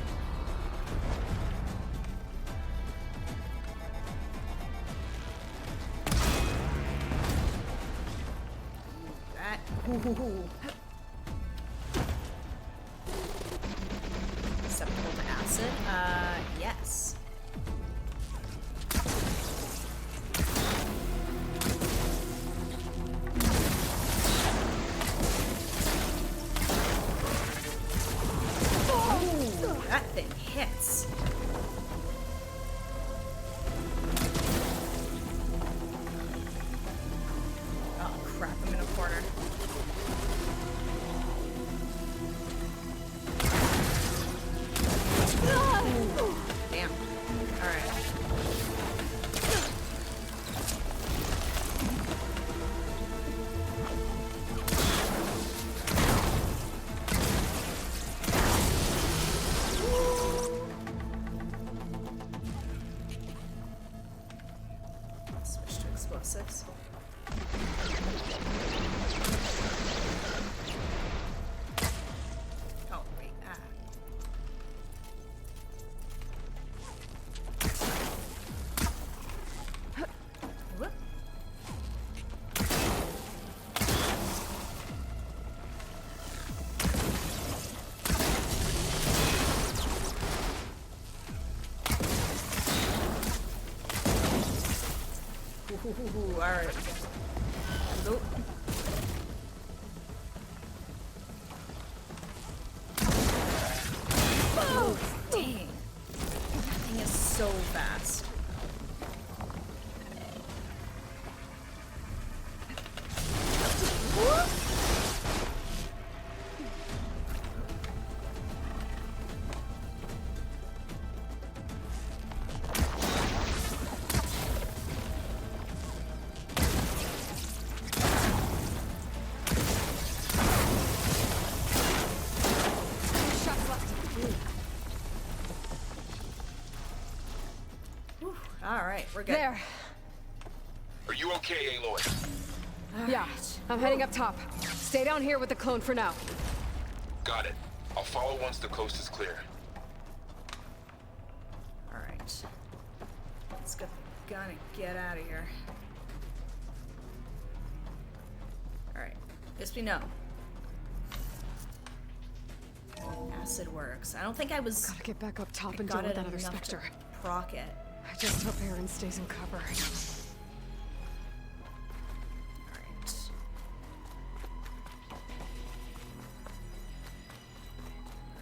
That. Ooh. Susceptible to acid? Yes. Ooh, that thing hits. Oh crap, I'm in a corner. Ooh, damn. Alright. Switch to explosives. Oh, wait. Whoop. Ooh, all right. Nope. Oh, dang. That thing is so fast. All right, we're good. There. Are you okay, Aloy? Yeah, I'm heading up top. Stay down here with the clone for now. Got it. I'll follow once the coast is clear. All right. Let's go. Gonna get out of here. All right. Yes, we know. Acid works. I don't think I was. Gotta get back up top and deal with that other Spectre. Proc it. I just hope Aaron stays in cover. Alright.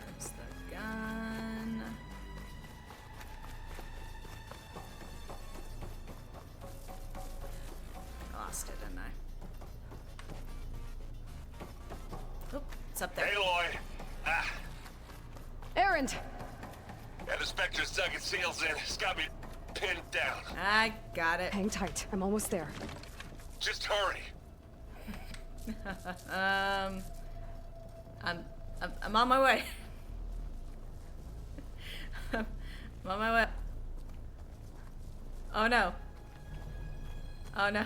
There's the gun. I lost it, didn't I? Oop, it's up there. Aloy! Ah, Aaron! yeah, the Spectre's dug its heels in. It's got me pinned down. I got it. Hang tight. I'm almost there. Just hurry. I'm on my way. I'm on my way. Oh no. Oh no.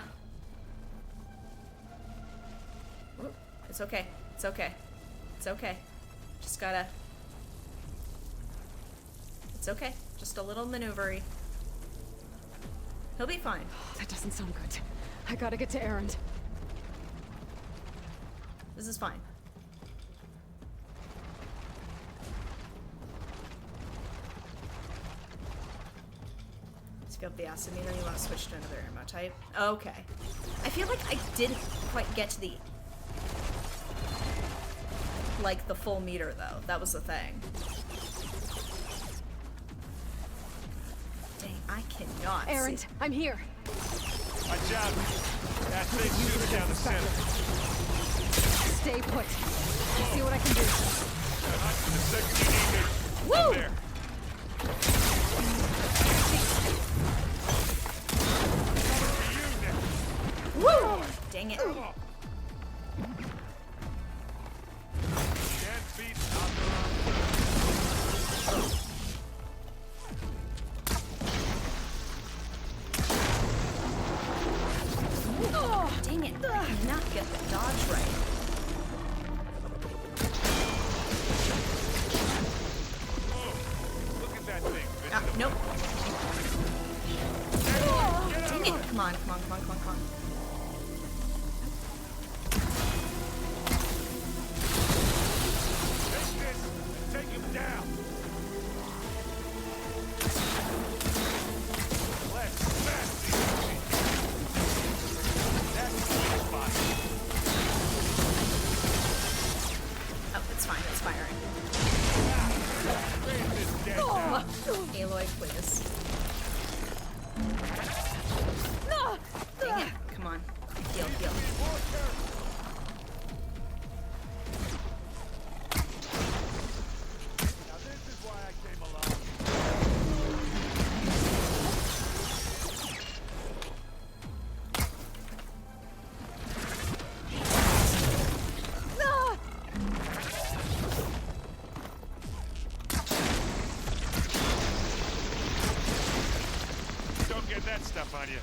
Whoop. It's okay. It's okay. It's okay. Just gotta. It's okay. Just a little maneuvery. He'll be fine. That doesn't sound good. I gotta get to Aaron. This is fine. Let's go up the acid meter. You want to switch to another ammo type? Okay. I feel like I didn't quite get to the the full meter though. That was the thing. Dang, I cannot. Aaron, I'm here. Watch out. That thing's shooting down the center. Stay put. I'll see what I can do. The second you need me. Woo! I'm there. Woo! Dang it. Can't beat Alderaan. Oh, dang it. I did not get the dodge right. Come on, come on, come on, come on, come on. Take him down. Let's smash these. That's the sweet spot. Oh, it's fine. It's firing. Raise this dead Oh, Aloy, please. Dang it. Come on. Heal, heal. Now this is why I came along. Don't get that stuff on you.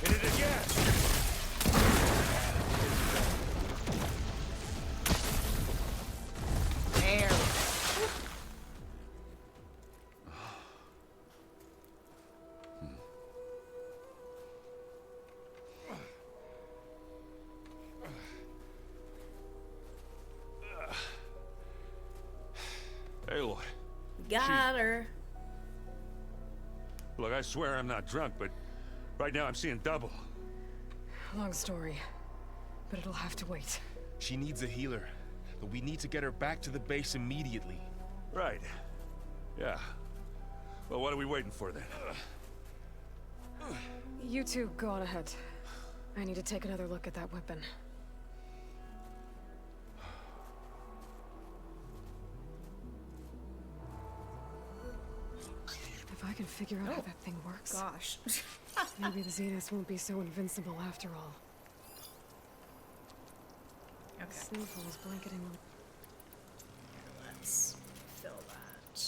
Hit it again. There. Aloy. Got her. Look, I swear I'm not drunk, but right now I'm seeing double. Long story, but it'll have to wait. She needs a healer, but we need to get her back to the base immediately. Right. Yeah. Well, what are we waiting for then? You two go on ahead. I need to take another look at that weapon. If I can figure out how that thing works. Gosh. Maybe the Zeniths won't be so invincible after all. Okay. Snowfall is blanketing them. Let's fill that.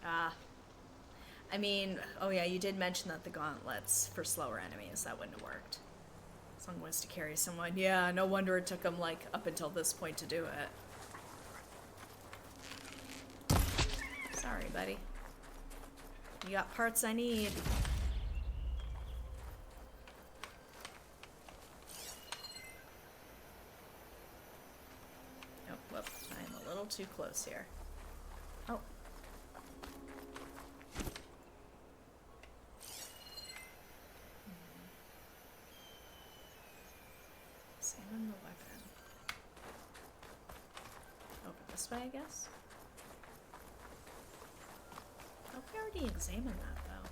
Ah. I mean, oh yeah, you did mention that the gauntlets for slower enemies, that wouldn't have worked. As long as to carry someone. Yeah, no wonder it took them, like, up until this point to do it. Sorry, buddy. You got parts I need. Oh, whoop. I'm a little too close here. Oh. Examine the weapon. Over this way, I guess? Oh, we already examined that, though.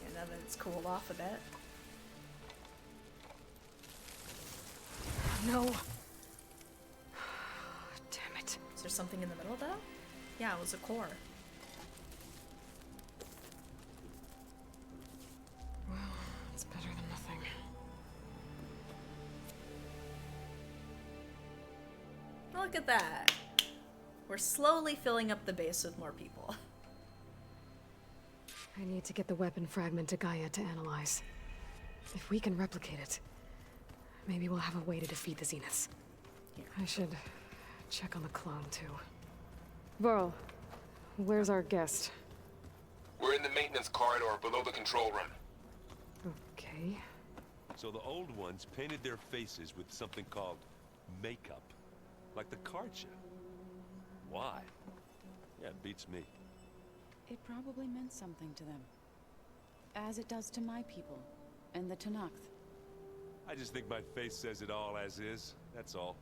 Yeah, now that it's cooled off a bit. No. Damn it. Is there something in the middle, though? Yeah, it was a core. Well, it's better than nothing. Look at that. We're slowly filling up the base with more people. I need to get the weapon fragment to Gaia to analyze. If we can replicate it, maybe we'll have a way to defeat the Zeniths. Here. I should check on the clone, too. Varl, where's our guest? We're in the maintenance corridor below the control room. Okay. So the old ones painted their faces with something called makeup. Like the card show. Why? Yeah, it beats me. It probably meant something to them. As it does to my people, and the Tenakth. I just think my face says it all as is, that's all.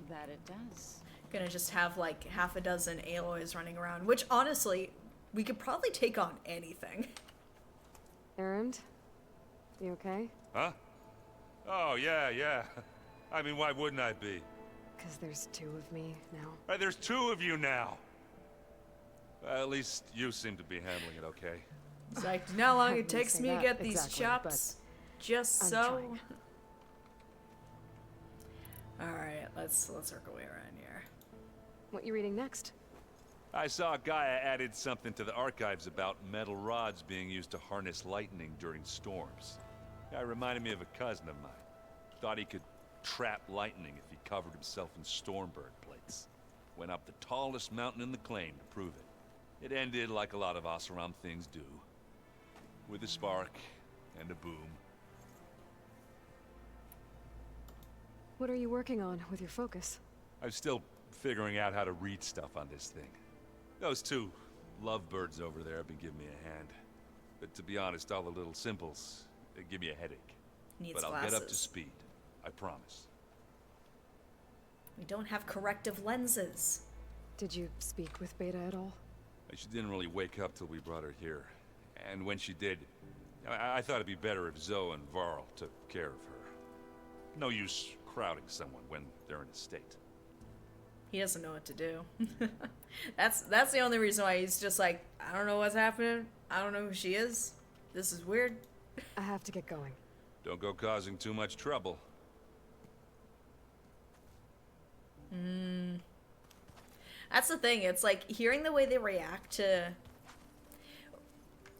That it does. Gonna just have like half a dozen Aloys running around, which honestly, we could probably take on anything. Erend? You okay? Huh? Oh, yeah. I mean, why wouldn't I be? Because there's two of me now. Right, there's two of you now. Well, at least you seem to be handling it okay. It's like, you know how long it Wouldn't takes say me to that get these exactly, chops Just I'm so. trying. Alright, let's work our way around here. What you reading next? I saw Gaia added something to the archives about metal rods being used to harness lightning during storms. Guy reminded me of a cousin of mine. Thought he could trap lightning if he covered himself in Stormbird plates. Went up the tallest mountain in the claim to prove it. It ended like a lot of Oseram things do. With a spark and a boom. What are you working on with your focus? I'm still figuring out how to read stuff on this thing. Those two lovebirds over there have been giving me a hand. But to be honest, all the little symbols, they give me a headache. Needs But I'll glasses. get up to speed. I promise. We don't have corrective lenses. Did you speak with Beta at all? She didn't really wake up till we brought her here. And when she did, I thought it'd be better if Zoe and Varl took care of her. No use crowding someone when they're in a state. He doesn't know what to do. That's the only reason why he's just like, I don't know what's happening. I don't know who she is. This is weird. I have to get going. Don't go causing too much trouble. That's the thing. It's like hearing the way they react to,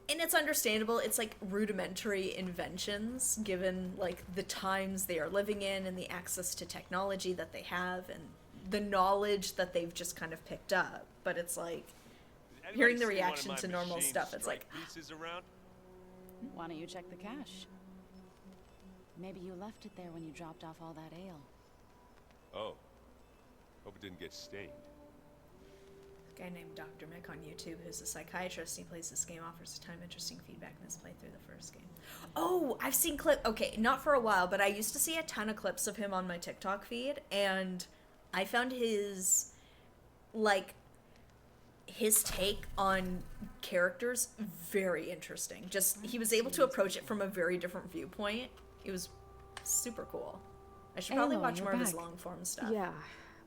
and it's understandable. It's like rudimentary inventions given like the times they are living in and the access to technology that they have and the knowledge that they've just kind of picked up. But it's like hearing the reaction to normal stuff. It's like, pieces around? Why don't you check the cache? Maybe you left it there when you dropped off all that ale. Oh. Hope it didn't get stained. a guy named Dr. Mick on YouTube who's a psychiatrist. He plays this game, offers a ton of interesting feedback in his playthrough the first game. Oh, I've seen okay, not for a while, but I used to see a ton of clips of him on my TikTok feed, and I found his, like, his take on characters very interesting. Just, he was able to approach it from a very different viewpoint. It was super cool. I should probably watch more of his long form stuff. Yeah,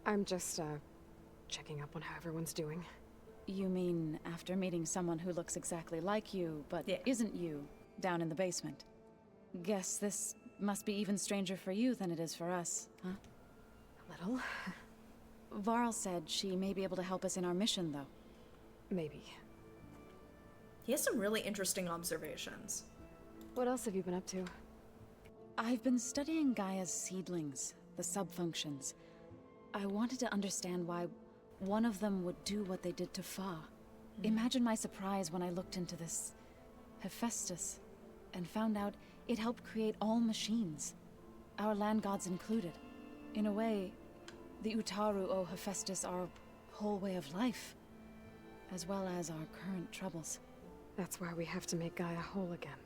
I'm just, checking up on how everyone's doing. You mean after meeting someone who looks exactly like you, but isn't you, down in the basement? Guess this must be even stranger for you than it is for us, huh? A little. Varl said she may be able to help us in our mission, though. Maybe. He has some really interesting observations. What else have you been up to? I've been studying Gaia's seedlings, the subfunctions. I wanted to understand why one of them would do what they did to Fa. Imagine my surprise when I looked into this Hephaestus and found out it helped create all machines, our land gods included. In a way, the Utaru owe Hephaestus our whole way of life, as well as our current troubles. That's why we have to make Gaia whole again.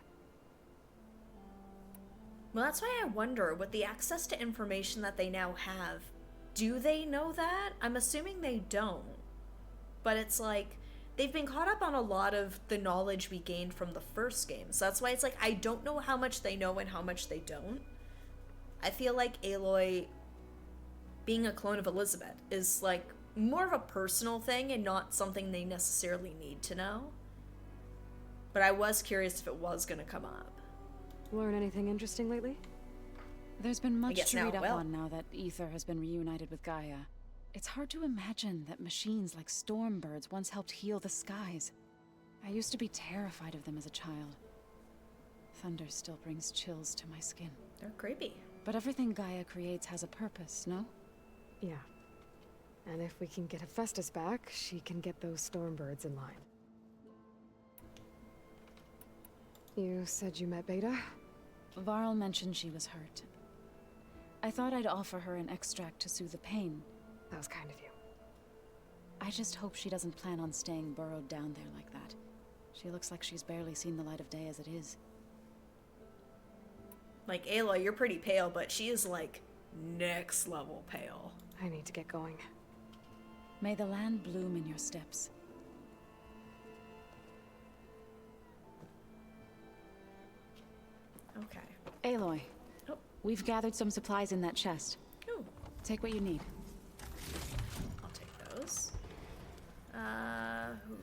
Well, that's why I wonder, with the access to information that they now have, do they know that? I'm assuming they don't. But it's like, they've been caught up on a lot of the knowledge we gained from the first game. So that's why it's like, I don't know how much they know and how much they don't. I feel like Aloy, being a clone of Elizabeth, is like more of a personal thing and not something they necessarily need to know. But I was curious if it was going to come up. Learn anything interesting lately? There's been much guess to now read it up will. on now that Aether has been reunited with Gaia. It's hard to imagine that machines like Stormbirds once helped heal the skies. I used to be terrified of them as a child. Thunder still brings chills to my skin. They're creepy. But everything Gaia creates has a purpose, no? Yeah. And if we can get Hephaestus back, she can get those Stormbirds in line. You said you met Beta? Varl mentioned she was hurt. I thought I'd offer her an extract to soothe the pain. That was kind of you. I just hope she doesn't plan on staying burrowed down there like that. She looks like she's barely seen the light of day as it is. Like, Aloy, you're pretty pale, but she is, like, next level pale. I need to get going. May the land bloom in your steps. Okay. Aloy, we've gathered some supplies in that chest. Ooh. Take what you need. I'll take those. Who?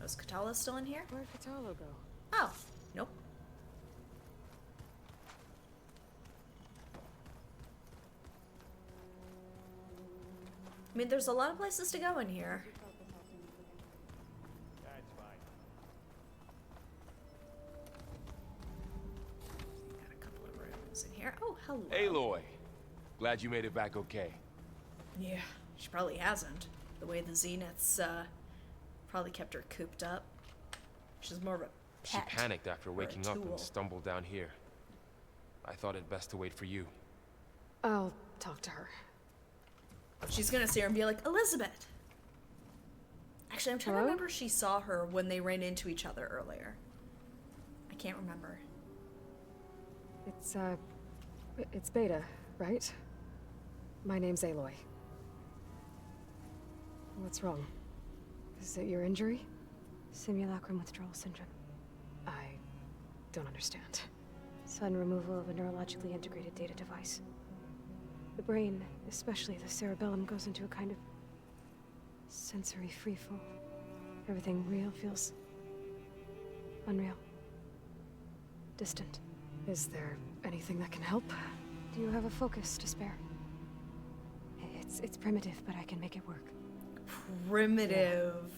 Was Katala still in here? Where'd Katala go? Oh, nope. I mean, there's a lot of places to go in here. That's fine. Got a couple of rooms in here. Oh, hello. Aloy, glad you made it back okay. Yeah, she probably hasn't. The way the Zeniths, probably kept her cooped up. She's more of a She pet. panicked after waking up tool. and stumbled down here. I thought it best to wait for you. I'll talk to her. She's gonna see her and be like, Elizabeth! Actually, I'm trying to Hello? remember if she saw her when they ran into each other earlier. I can't remember. It's Beta, right? My name's Aloy. What's wrong? Is it your injury? Simulacrum withdrawal syndrome. I don't understand. Sudden removal of a neurologically integrated data device. The brain, especially the cerebellum, goes into a kind of sensory freefall. Everything real feels unreal. Distant. Is there anything that can help? Do you have a focus to spare? It's primitive, but I can make it work. Primitive.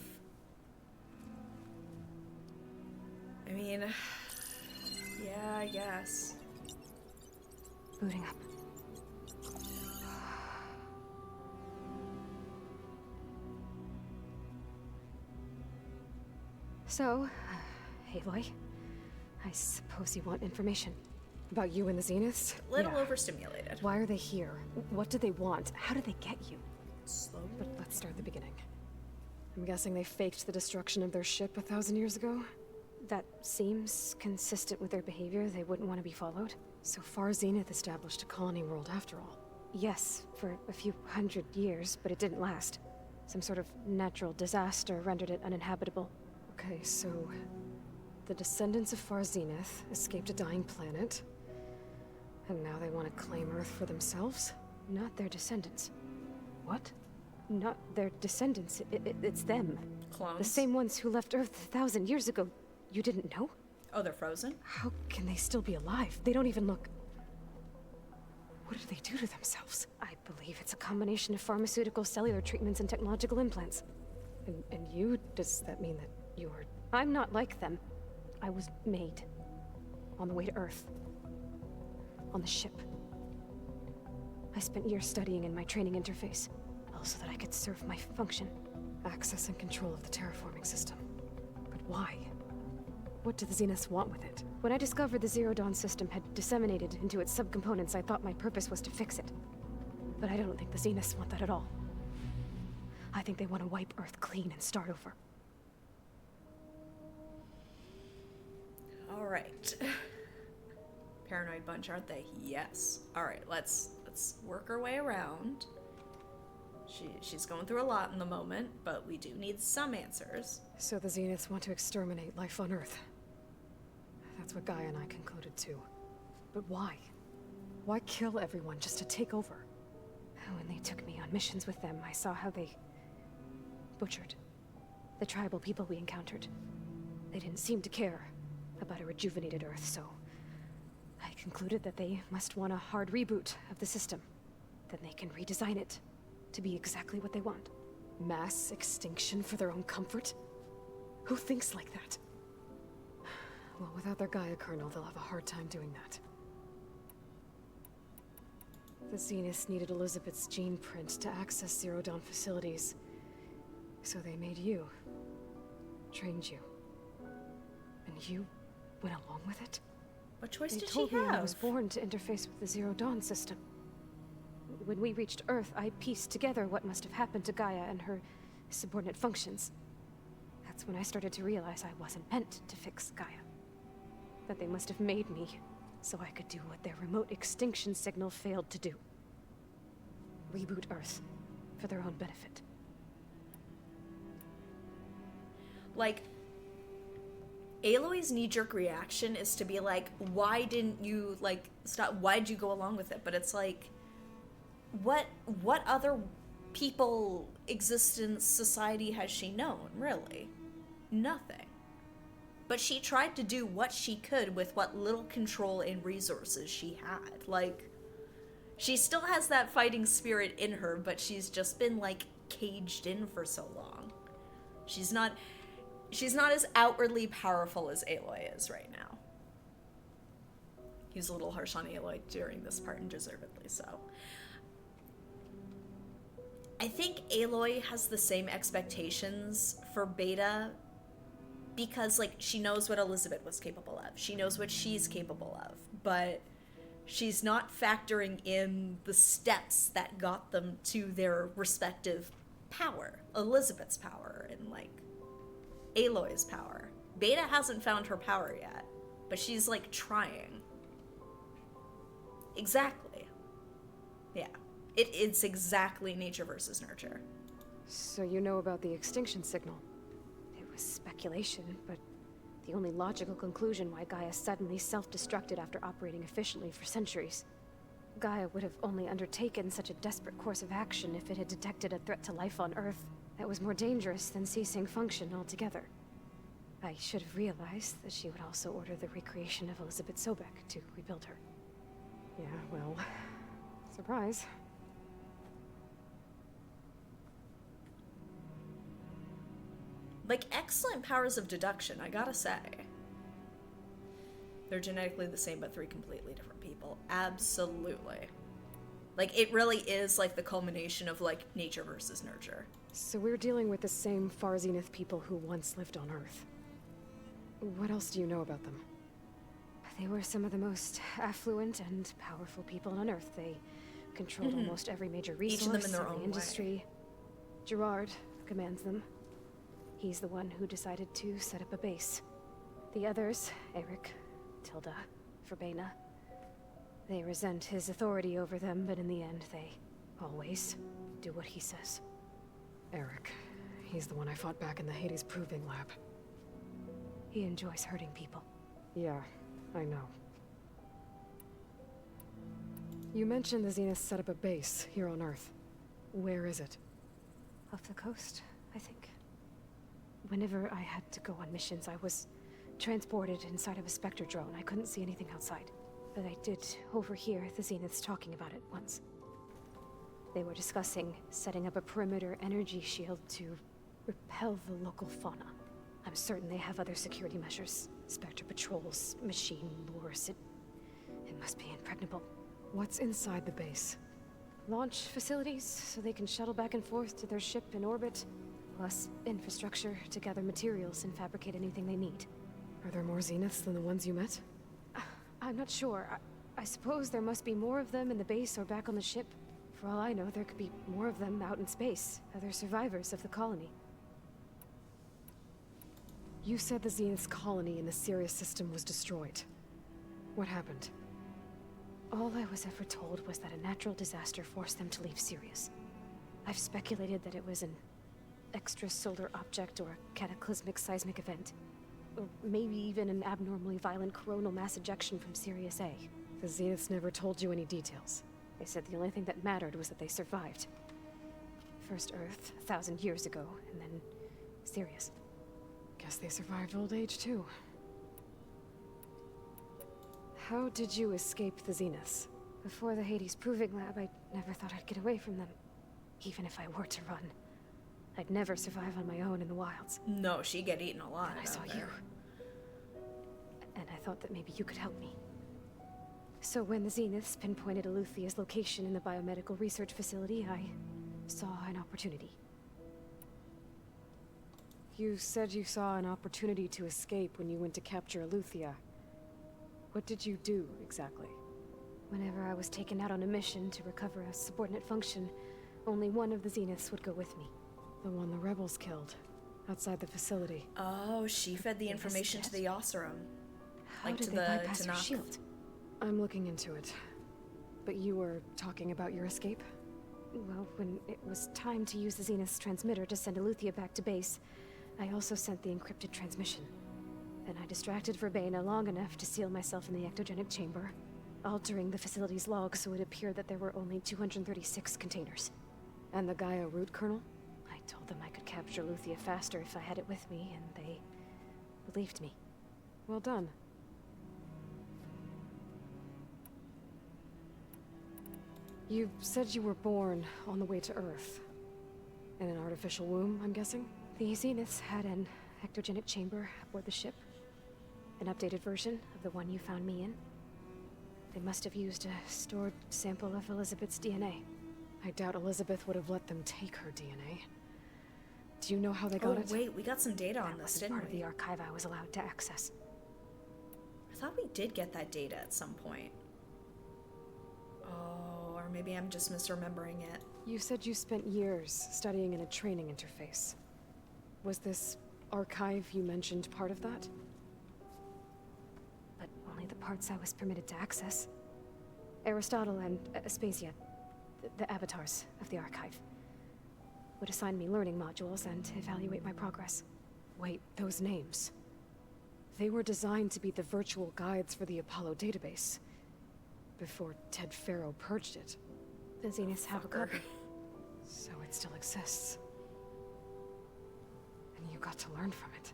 I mean, yeah, I guess. Booting up. So, Aloy, I suppose you want information. About you and the Zeniths? Little Yeah. overstimulated. Why are they here? What do they want? How did they get you? Slow. But let's start at the beginning. I'm guessing they faked the destruction of their ship 1,000 years ago? That seems consistent with their behavior. They wouldn't want to be followed. So far, Zenith established a colony world after all. Yes, for a few hundred years, but it didn't last. Some sort of natural disaster rendered it uninhabitable. Okay, so the descendants of Far Zenith escaped a dying planet, and now they want to claim Earth for themselves? Not their descendants. What? Not their descendants. It's them. Clones? The same ones who left Earth 1,000 years ago. You didn't know? Oh, they're frozen? How can they still be alive? They don't even look... What do they do to themselves? I believe it's a combination of pharmaceutical, cellular treatments, and technological implants. And you? Does that mean that you're... I'm not like them. I was made. On the way to Earth. On the ship. I spent years studying in my training interface, all so that I could serve my function. Access and control of the terraforming system. But why? What do the Zeniths want with it? When I discovered the Zero Dawn system had disseminated into its subcomponents, I thought my purpose was to fix it. But I don't think the Zeniths want that at all. I think they want to wipe Earth clean and start over. Alright. Paranoid bunch, aren't they? Yes. Alright, let's work our way around. She's going through a lot in the moment, but we do need some answers. So the Zeniths want to exterminate life on Earth. That's what Gaia and I concluded too. But why? Why kill everyone just to take over? When they took me on missions with them, I saw how they butchered the tribal people we encountered. They didn't seem to care about a rejuvenated Earth, so I concluded that they must want a hard reboot of the system. Then they can redesign it to be exactly what they want. Mass extinction for their own comfort? Who thinks like that? Well, without their Gaia kernel, they'll have a hard time doing that. The Zeniths needed Elizabeth's gene print to access Zero Dawn facilities. So they made you. Trained you. And you went along with it? What choice They did she told me I have? was born to interface with the Zero Dawn system. When we reached Earth, I pieced together what must have happened to Gaia and her subordinate functions. That's when I started to realize I wasn't meant to fix Gaia. That they must have made me so I could do what their remote extinction signal failed to do. Reboot Earth for their own benefit. Like, Aloy's knee-jerk reaction is to be like, why didn't you, like, stop? Why'd you go along with it? But it's like, what other people, existence, society has she known, really? Nothing. But she tried to do what she could with what little control and resources she had. Like, She still has that fighting spirit in her, but she's just been, like, caged in for so long. She's not as outwardly powerful as Aloy is right now. He was a little harsh on Aloy during this part, and deservedly so. I think Aloy has the same expectations for Beta because, like, she knows what Elizabeth was capable of. She knows what she's capable of, but she's not factoring in the steps that got them to their respective power. Elizabeth's power and, like, Aloy's power. Beta hasn't found her power yet, but she's, like, trying. Exactly. Yeah. It's exactly nature versus nurture. So you know about the extinction signal? It was speculation, but the only logical conclusion why Gaia suddenly self-destructed after operating efficiently for centuries. Gaia would have only undertaken such a desperate course of action if it had detected a threat to life on Earth that was more dangerous than ceasing function altogether. I should have realized that she would also order the recreation of Elizabeth Sobek to rebuild her. Yeah, well, surprise. Like, excellent powers of deduction, I gotta say. They're genetically the same, but three completely different people. Absolutely. Like, it really is, like, the culmination of, like, nature versus nurture. So we're dealing with the same Far Zenith people who once lived on Earth. What else do you know about them? They were some of the most affluent and powerful people on Earth. They controlled almost every major resource, Each of them in their every own industry. way. Gerard commands them. He's the one who decided to set up a base. The others, Eric, Tilda, Verbena, they resent his authority over them, but in the end, they always do what he says. Eric. He's the one I fought back in the Hades Proving Lab. He enjoys hurting people. Yeah, I know. You mentioned the Zenith set up a base here on Earth. Where is it? Off the coast, I think. Whenever I had to go on missions, I was transported inside of a Spectre drone. I couldn't see anything outside. But I did overhear the Zeniths talking about it once. They were discussing setting up a perimeter energy shield to repel the local fauna. I'm certain they have other security measures. Spectre patrols, machine lures. It must be impregnable. What's inside the base? Launch facilities, so they can shuttle back and forth to their ship in orbit. Plus infrastructure to gather materials and fabricate anything they need. Are there more Zeniths than the ones you met? I'm not sure. I suppose there must be more of them in the base or back on the ship. For all I know, there could be more of them out in space, other survivors of the colony. You said the Zenith's colony in the Sirius system was destroyed. What happened? All I was ever told was that a natural disaster forced them to leave Sirius. I've speculated that it was an extrasolar object or a cataclysmic seismic event. Or maybe even an abnormally violent coronal mass ejection from Sirius A. The Zeniths never told you any details. They said the only thing that mattered was that they survived. First Earth, 1,000 years ago, and then Sirius. Guess they survived old age, too. How did you escape the Zeniths? Before the Hades Proving Lab, I never thought I'd get away from them. Even if I were to run. I'd never survive on my own in the wilds. No, she'd get eaten alive. Then I saw you. And I thought that maybe you could help me. So when the Zeniths pinpointed Eluthia's location in the biomedical research facility, I saw an opportunity. You said you saw an opportunity to escape when you went to capture Eluthia. What did you do, exactly? Whenever I was taken out on a mission to recover a subordinate function, only one of the Zeniths would go with me. The one the rebels killed, outside the facility. Oh, she fed the information to the Oseram. How did they bypass her shield? I'm looking into it. But you were talking about your escape? Well, when it was time to use the Zenith's transmitter to send Eluthia back to base, I also sent the encrypted transmission. Then I distracted Verbena long enough to seal myself in the ectogenic chamber, altering the facility's log so it appeared that there were only 236 containers. And the Gaia root kernel? I told them I could capture Eluthia faster if I had it with me, and they believed me. Well done. You said you were born on the way to Earth. In an artificial womb, I'm guessing? The Zeniths had an ectogenic chamber aboard the ship. An updated version of the one you found me in. They must have used a stored sample of Elizabeth's DNA. I doubt Elizabeth would have let them take her DNA. Do you know how they got it? Oh wait, we got some data on That this, wasn't didn't part of we? the archive I was allowed to access. I thought we did get that data at some point. Oh, or maybe I'm just misremembering it. You said you spent years studying in a training interface. Was this archive you mentioned part of that? But only the parts I was permitted to access. Aristotle and Aspasia, the avatars of the archive, would assign me learning modules and evaluate my progress. Wait, those names. They were designed to be the virtual guides for the Apollo database. Before Ted Faro purged it. The Zeniths have a copy. So it still exists. And you got to learn from it.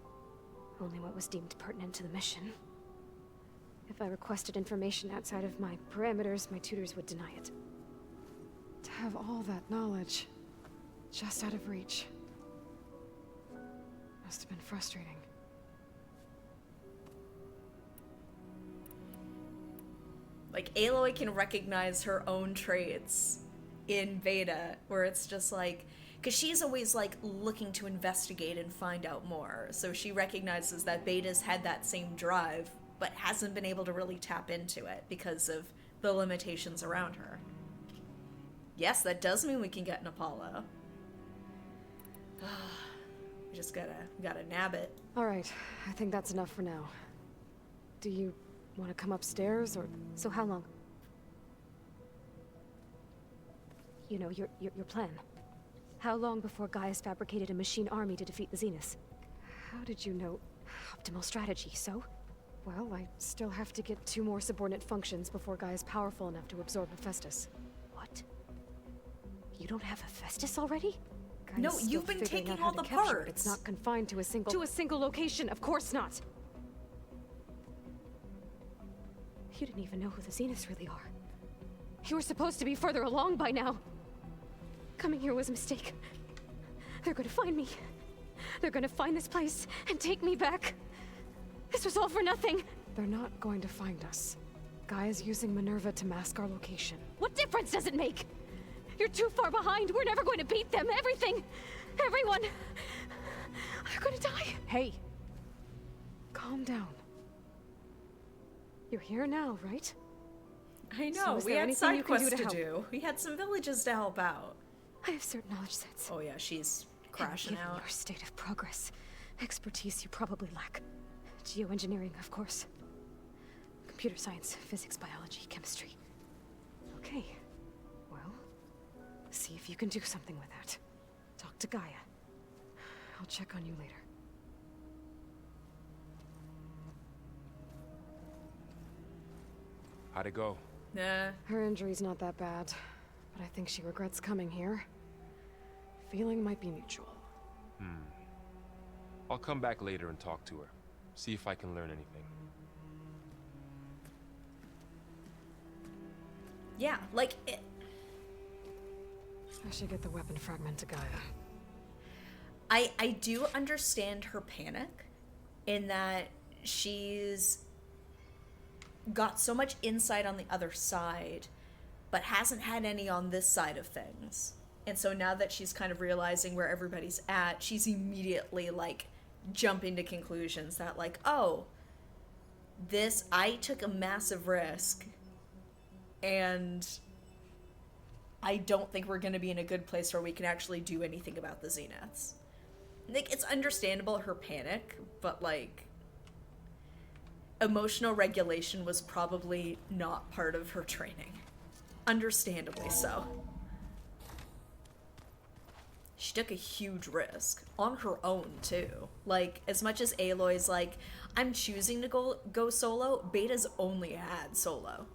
Only what was deemed pertinent to the mission. If I requested information outside of my parameters, my tutors would deny it. To have all that knowledge, just out of reach. Must have been frustrating. Like, Aloy can recognize her own traits in Beta, where it's just like, because she's always like looking to investigate and find out more, so she recognizes that Beta's had that same drive, but hasn't been able to really tap into it because of the limitations around her. Yes, that does mean we can get an Apollo. We just gotta nab it. Alright, I think that's enough for now. Do you want to come upstairs, or...? So how long? You know, your plan. How long before Gaius fabricated a machine army to defeat the Zeniths? How did you know? Optimal strategy, so? Well, I still have to get 2 more subordinate functions before Gaia's powerful enough to absorb Hephaestus. What? You don't have Hephaestus already? Gaia's No, still you've been figuring taking out how all to the capture it. parts. It's not confined to a single... To a single location, of course not! You didn't even know who the Zeniths really are. You were supposed to be further along by now! Coming here was a mistake. They're gonna find me. They're gonna find this place and take me back. This was all for nothing. They're not going to find us. Gaia's using Minerva to mask our location. What difference does it make? You're too far behind. We're never going to beat them. Everything. Everyone. They're gonna die. Hey. Calm down. You're here now, right? I know, So is we there had anything side you can do quests to to help? do. We had some villages to help out. I have certain knowledge sets. Oh yeah, she's crashing Given out. your state of progress, expertise you probably lack. Geoengineering, of course. Computer science, physics, biology, chemistry. Okay. Well, see if you can do something with that. Talk to Gaia. I'll check on you later. How'd it go? Nah. Her injury's not that bad, but I think she regrets coming here. Feeling might be mutual. I'll come back later and talk to her. See if I can learn anything. Yeah, like it. I should get the weapon fragment to Gaia. I do understand her panic in that she's got so much insight on the other side, but hasn't had any on this side of things. And so now that she's kind of realizing where everybody's at, she's immediately like jumping to conclusions that like, oh, I took a massive risk and I don't think we're going to be in a good place where we can actually do anything about the Zeniths. Like, it's understandable her panic, but like emotional regulation was probably not part of her training. Understandably so. She took a huge risk on her own too. Like, as much as Aloy's like, I'm choosing to go solo, Beta's only had solo.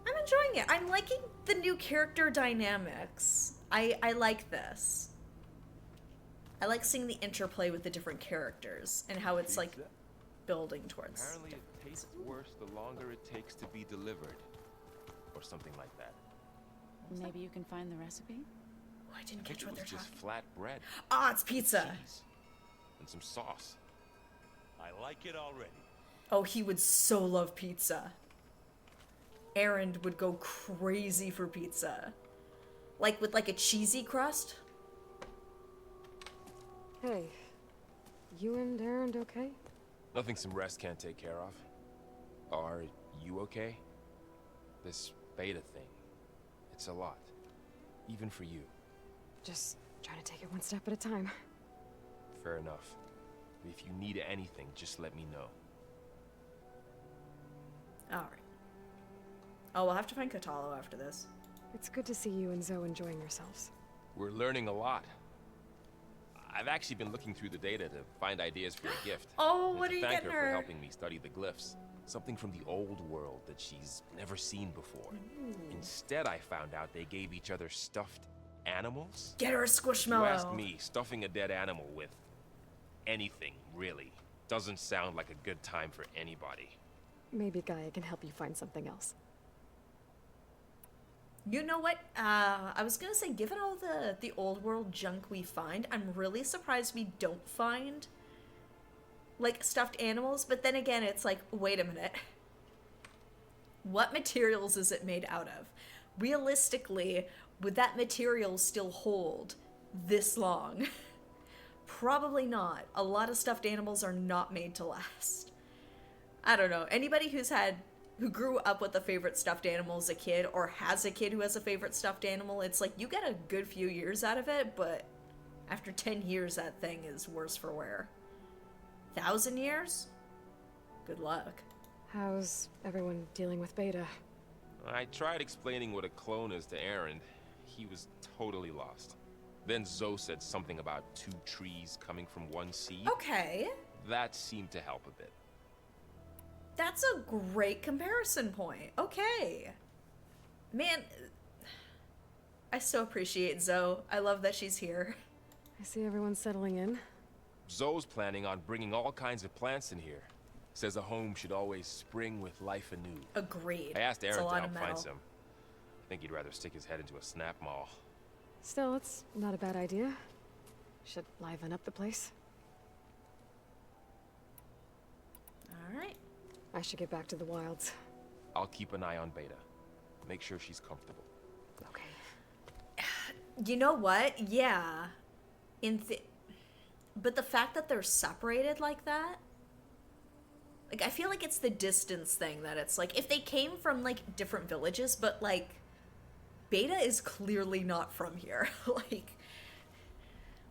I'm enjoying it. I'm liking the new character dynamics. I like this. I like seeing the interplay with the different characters and how it's like building towards. Apparently it tastes worse the longer it takes to be delivered. or something like that. Maybe you can find the recipe? Oh, I didn't catch It what was they're just talking. flat bread. Ah, it's pizza. Cheese. And some sauce. I like it already. Oh, he would so love pizza. Aaron would go crazy for pizza. Like with like a cheesy crust. Hey, you and Aaron okay? Nothing some rest can't take care of. Are you okay? This beta thing, it's a lot. Even for you. Just trying to take it one step at a time. Fair enough. If you need anything, just let me know. Alright. Oh, we'll have to find Katalo after this. It's good to see you and Zoe enjoying yourselves. We're learning a lot. I've actually been looking through the data to find ideas for your gift. Oh, and what to are you thank getting her her? for helping me study the glyphs. Something from the old world that she's never seen before. Instead, I found out they gave each other stuffed animals. Get her a If you Squishmallow. ask me, stuffing a dead animal with anything, really, doesn't sound like a good time for anybody. Maybe Gaia can help you find something else. You know what? I was gonna say, given all the old world junk we find, I'm really surprised we don't find like stuffed animals. But then again, it's like, wait a minute. What materials is it made out of? Realistically, would that material still hold this long? Probably not. A lot of stuffed animals are not made to last. I don't know. Anybody who grew up with a favorite stuffed animal as a kid, or has a kid who has a favorite stuffed animal, it's like you get a good few years out of it, but after 10 years, that thing is worse for wear. 1,000 years? Good luck. How's everyone dealing with Beta? I tried explaining what a clone is to Aaron. He was totally lost. Then Zoe said something about 2 trees coming from one seed. Okay. That seemed to help a bit. That's a great comparison point. Okay. Man, I so appreciate Zoe. I love that she's here. I see everyone settling in. Zoe's planning on bringing all kinds of plants in here. Says a home should always spring with life anew. Agreed. I asked It's a Aaron to lot help of find metal. some. I think he'd rather stick his head into a snap mall. Still, it's not a bad idea. Should liven up the place. Alright. I should get back to the wilds. I'll keep an eye on Beta. Make sure she's comfortable. Okay. You know what? Yeah. But the fact that they're separated like that, like, I feel like it's the distance thing that it's like, if they came from like different villages, but like Beta is clearly not from here. Like,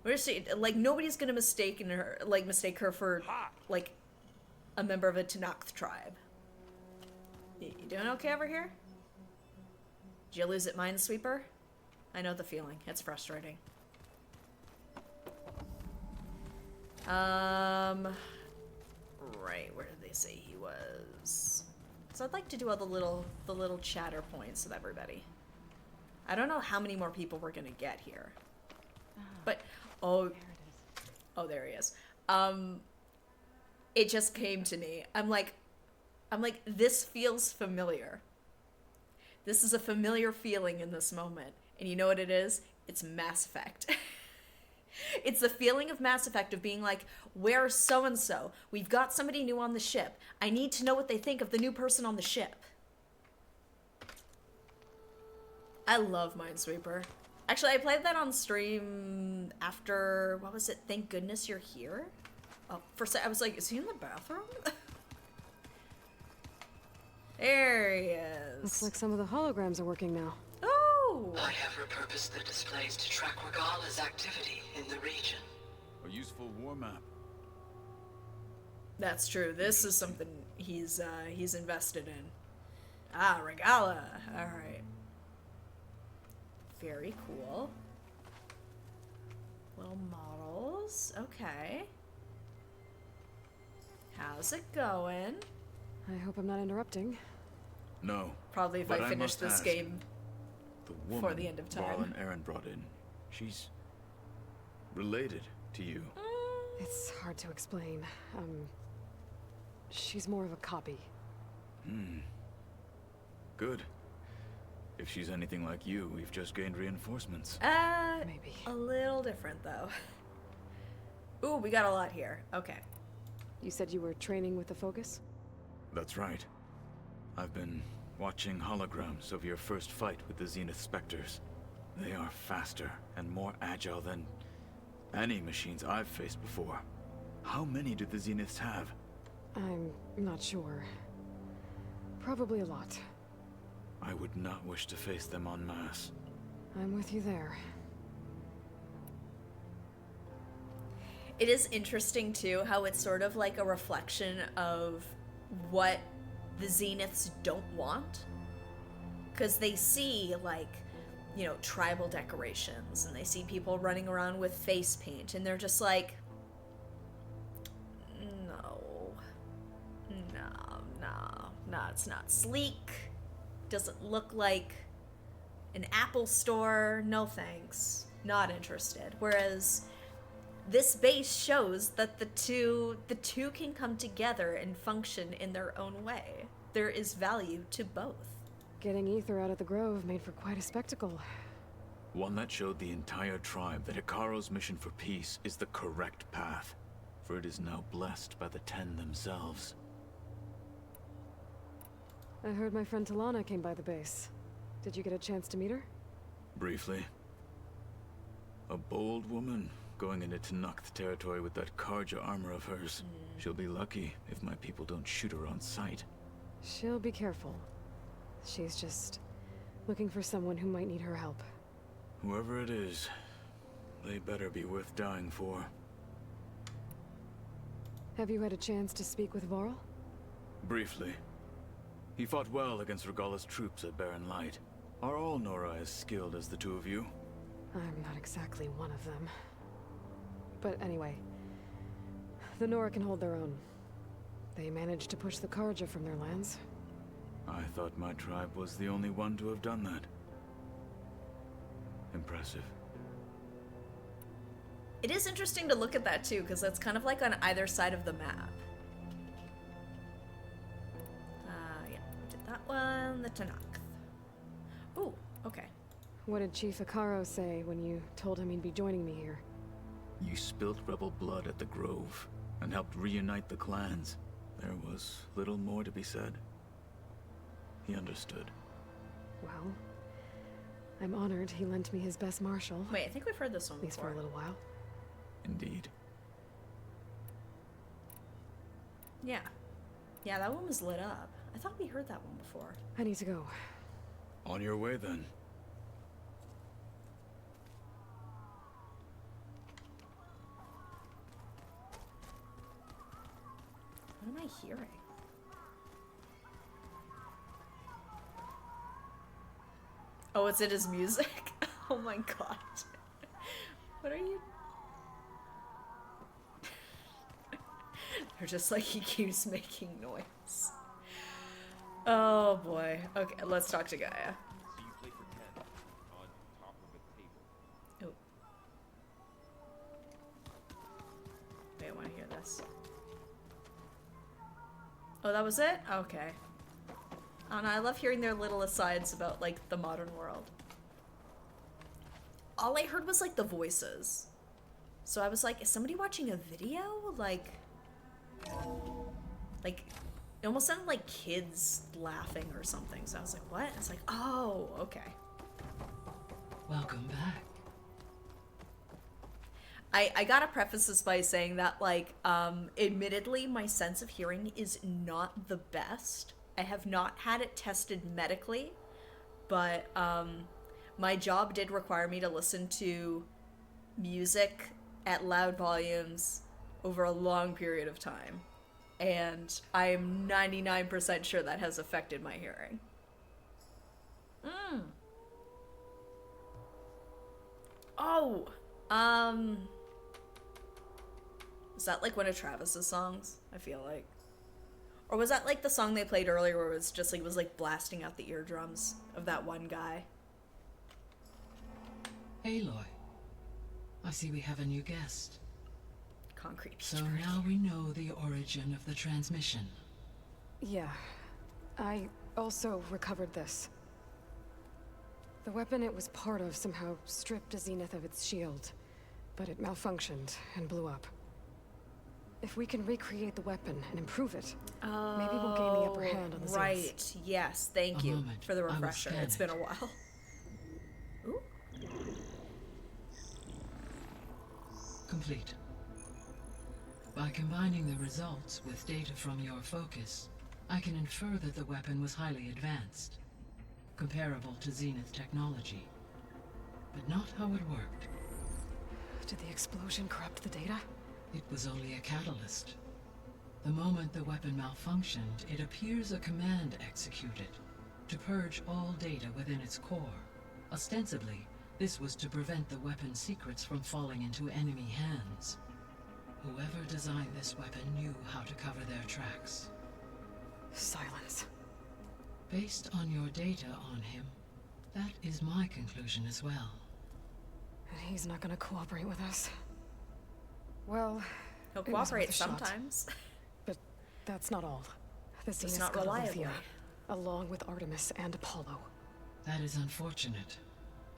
we're saying, like, nobody's gonna mistake her for like a member of a Tenakth tribe. You doing okay over here? Did you lose it, Minesweeper? I know the feeling. It's frustrating. Right, where did they say he was? So I'd like to do all the little chatter points with everybody. I don't know how many more people we're gonna get here. But oh, there he is. It just came to me. I'm like, this feels familiar. This is a familiar feeling in this moment. And you know what it is? It's Mass Effect. It's the feeling of Mass Effect of being like, where's so-and-so? We've got somebody new on the ship. I need to know what they think of the new person on the ship. I love Minesweeper. Actually, I played that on stream after, what was it? Thank goodness you're here? Oh, for a sec, I was like, is he in the bathroom? There he is. Looks like some of the holograms are working now. Oh! I have repurposed the displays to track Regala's activity in the region. A useful war map. That's true. This is something he's invested in. Ah, Regala. All right. Very cool. Little models. Okay. How's it going? I hope I'm not interrupting. No. Probably if but I finish must this ask, game the woman before the end of time. Varl and Aaron brought in, she's related to you. It's hard to explain. She's more of a copy. Good. If she's anything like you, we've just gained reinforcements. Maybe. A little different, though. Ooh, we got a lot here. Okay. You said you were training with the Focus? That's right. I've been watching holograms of your first fight with the Zenith Spectres. They are faster and more agile than any machines I've faced before. How many do the Zeniths have? I'm not sure. Probably a lot. I would not wish to face them en masse. I'm with you there. It is interesting, too, how it's sort of like a reflection of what the Zeniths don't want. Because they see, like, you know, tribal decorations, and they see people running around with face paint, and they're just like, no, it's not sleek, doesn't look like an Apple store, no thanks, not interested. Whereas this base shows that the two can come together and function in their own way. There is value to both. Getting Ether out of the Grove made for quite a spectacle. One that showed the entire tribe that Hekarro's mission for peace is the correct path, for it is now blessed by the Ten themselves. I heard my friend Talana came by the base. Did you get a chance to meet her? Briefly. A bold woman going into Tenakth territory with that Karja armor of hers. She'll be lucky if my people don't shoot her on sight. She'll be careful. She's just looking for someone who might need her help. Whoever it is, they better be worth dying for. Have you had a chance to speak with Varl? Briefly. He fought well against Regalla's troops at Barren Light. Are all Nora as skilled as the two of you? I'm not exactly one of them. But anyway, the Nora can hold their own. They managed to push the Karja from their lands. I thought my tribe was the only one to have done that. Impressive. It is interesting to look at that too, because that's kind of like on either side of the map. Yeah, we did that one, the Tenakth. Ooh, okay. What did Chief Hekarro say when you told him he'd be joining me here? You spilt rebel blood at the Grove, and helped reunite the clans. There was little more to be said. He understood. Well, I'm honored he lent me his best marshal. Wait, I think we've heard this one before. At least for a little while. Indeed. Yeah. Yeah, that one was lit up. I thought we heard that one before. I need to go. On your way, then. What am I hearing? Oh, it's in his music? Oh my god. What are you... They're just like, he keeps making noise. Oh boy. Okay, let's talk to Gaia. So you play for 10 on top of a table. Oh. Wait, I want to hear this. Oh, that was it? Okay. Oh no, I love hearing their little asides about, like, the modern world. All I heard was, like, the voices. So I was like, is somebody watching a video? Like, it almost sounded like kids laughing or something. So I was like, what? It's like, oh, okay. Welcome back. I gotta preface this by saying that, like, admittedly, my sense of hearing is not the best. I have not had it tested medically, but my job did require me to listen to music at loud volumes over a long period of time. And I am 99% sure that has affected my hearing. Oh, is that like one of Travis's songs? I feel like. Or was that like the song they played earlier where it was just like, it was like blasting out the eardrums of that one guy? Aloy, I see we have a new guest. Concrete Beach So Party. now we know the origin of the transmission. Yeah. I also recovered this. The weapon it was part of somehow stripped Zenith of its shield, but it malfunctioned and blew up. If we can recreate the weapon and improve it, maybe we'll gain the upper hand on the Zeniths. Right, yes, thank you for the refresher. It's been a while. Ooh. Complete. By combining the results with data from your focus, I can infer that the weapon was highly advanced, comparable to Zenith technology, but not how it worked. Did the explosion corrupt the data? It was only a catalyst. The moment the weapon malfunctioned, it appears a command executed to purge all data within its core. Ostensibly, this was to prevent the weapon's secrets from falling into enemy hands. Whoever designed this weapon knew how to cover their tracks. Silence. Based on your data on him, that is my conclusion as well. And he's not gonna cooperate with us. Well, he'll cooperate sometimes. But that's not all. The Zenith's not got reliably. Alethea, along with Artemis and Apollo. That is unfortunate.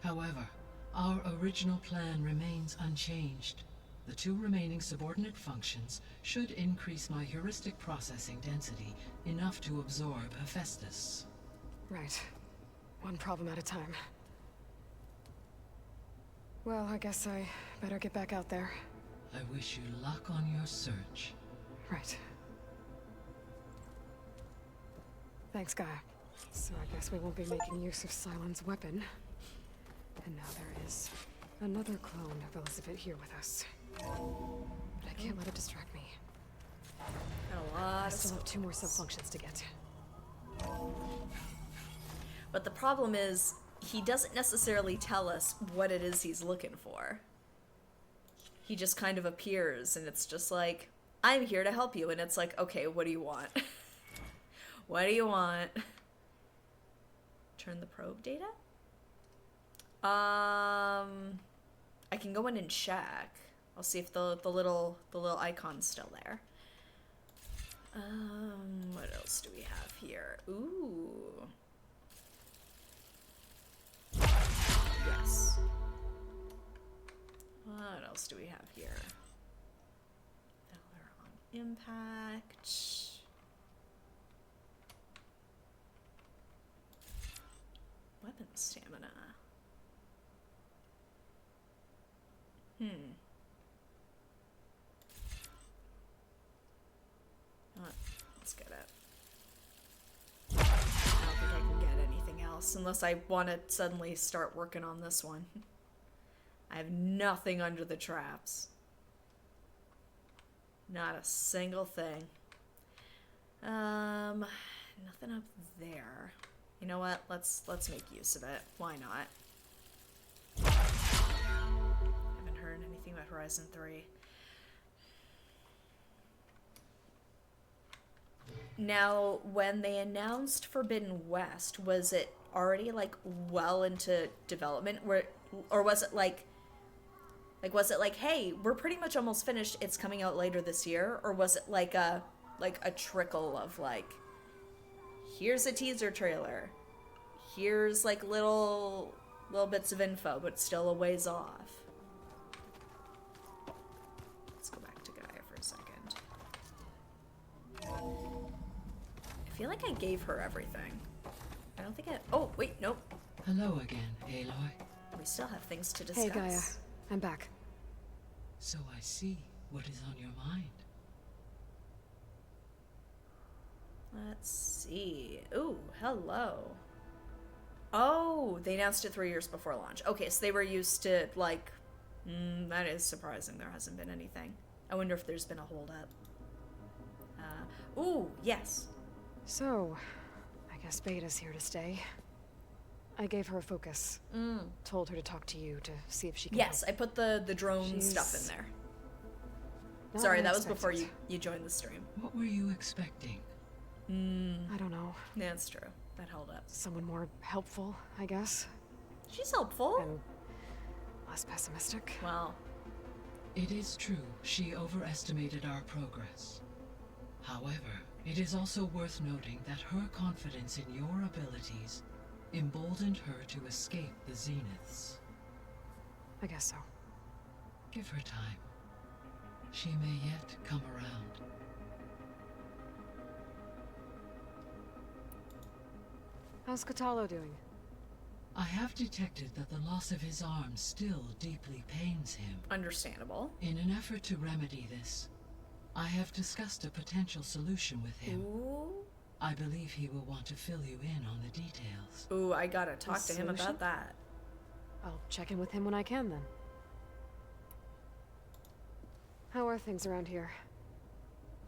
However, our original plan remains unchanged. The 2 remaining subordinate functions should increase my heuristic processing density enough to absorb Hephaestus. Right. One problem at a time. Well, I guess I better get back out there. I wish you luck on your search. Right. Thanks, Gaia. So I guess we won't be making use of Cylon's weapon. And now there is another clone of Elizabeth here with us. But I can't let it distract me. I still have 2 more sub-functions to get. But the problem is, he doesn't necessarily tell us what it is he's looking for. He just kind of appears, and it's just like, I'm here to help you. And it's like, okay, what do you want? What do you want? Turn the probe data? I can go in and check. I'll see if the little icon's still there. What else do we have here? Ooh. Yes. What else do we have here? Valor on impact. Weapon stamina. Let's get it. I don't think I can get anything else unless I want to suddenly start working on this one. I have nothing under the traps. Not a single thing. Nothing up there. You know what? Let's make use of it. Why not? Haven't heard anything about Horizon 3. Now, when they announced Forbidden West, was it already like well into development, or was it like was it like, hey, we're pretty much almost finished, it's coming out later this year, or was it like a trickle of like, here's a teaser trailer, here's like little bits of info, but still a ways off? Let's go back to Gaia for a second. I feel like I gave her everything. I don't think I... Oh, wait, nope. Hello again, Aloy. We still have things to discuss. Hey, Gaia. I'm back. So I see what is on your mind. Let's see. Ooh, hello. Oh, they announced it 3 years before launch. Okay, so they were used to, like... that is surprising. There hasn't been anything. I wonder if there's been a holdup. Ooh, yes. So, I guess Beta's here to stay. I gave her a focus. Told her to talk to you to see if she can Yes, help. I put the drone stuff in there. Not Sorry, what I that was before expected. you joined the stream. What were you expecting? I don't know. Yeah, that's true. That held up. Someone more helpful, I guess. She's helpful. And less pessimistic. Well, It is true, she overestimated our progress. However, it is also worth noting that her confidence in your abilities emboldened her to escape the Zeniths. I guess so. Give her time. She may yet come around. How's Kotallo doing? I have detected that the loss of his arm still deeply pains him. Understandable. In an effort to remedy this, I have discussed a potential solution with him. Ooh. I believe he will want to fill you in on the details. Ooh, I gotta talk to him solution? about that. I'll check in with him when I can, then. How are things around here?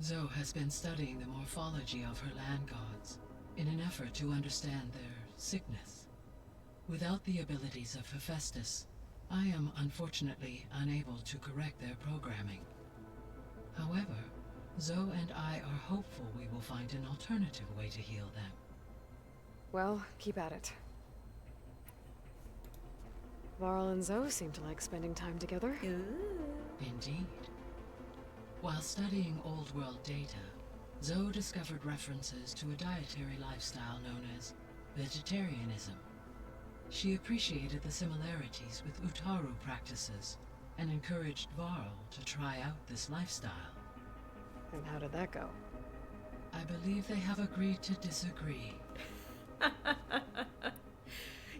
Zoe has been studying the morphology of her land gods in an effort to understand their sickness. Without the abilities of Hephaestus, I am unfortunately unable to correct their programming. However, Zoe and I are hopeful we will find an alternative way to heal them. Well, keep at it. Varl and Zoe seem to like spending time together. Indeed. While studying old world data, Zoe discovered references to a dietary lifestyle known as vegetarianism. She appreciated the similarities with Utaru practices and encouraged Varl to try out this lifestyle. And how did that go? I believe they have agreed to disagree.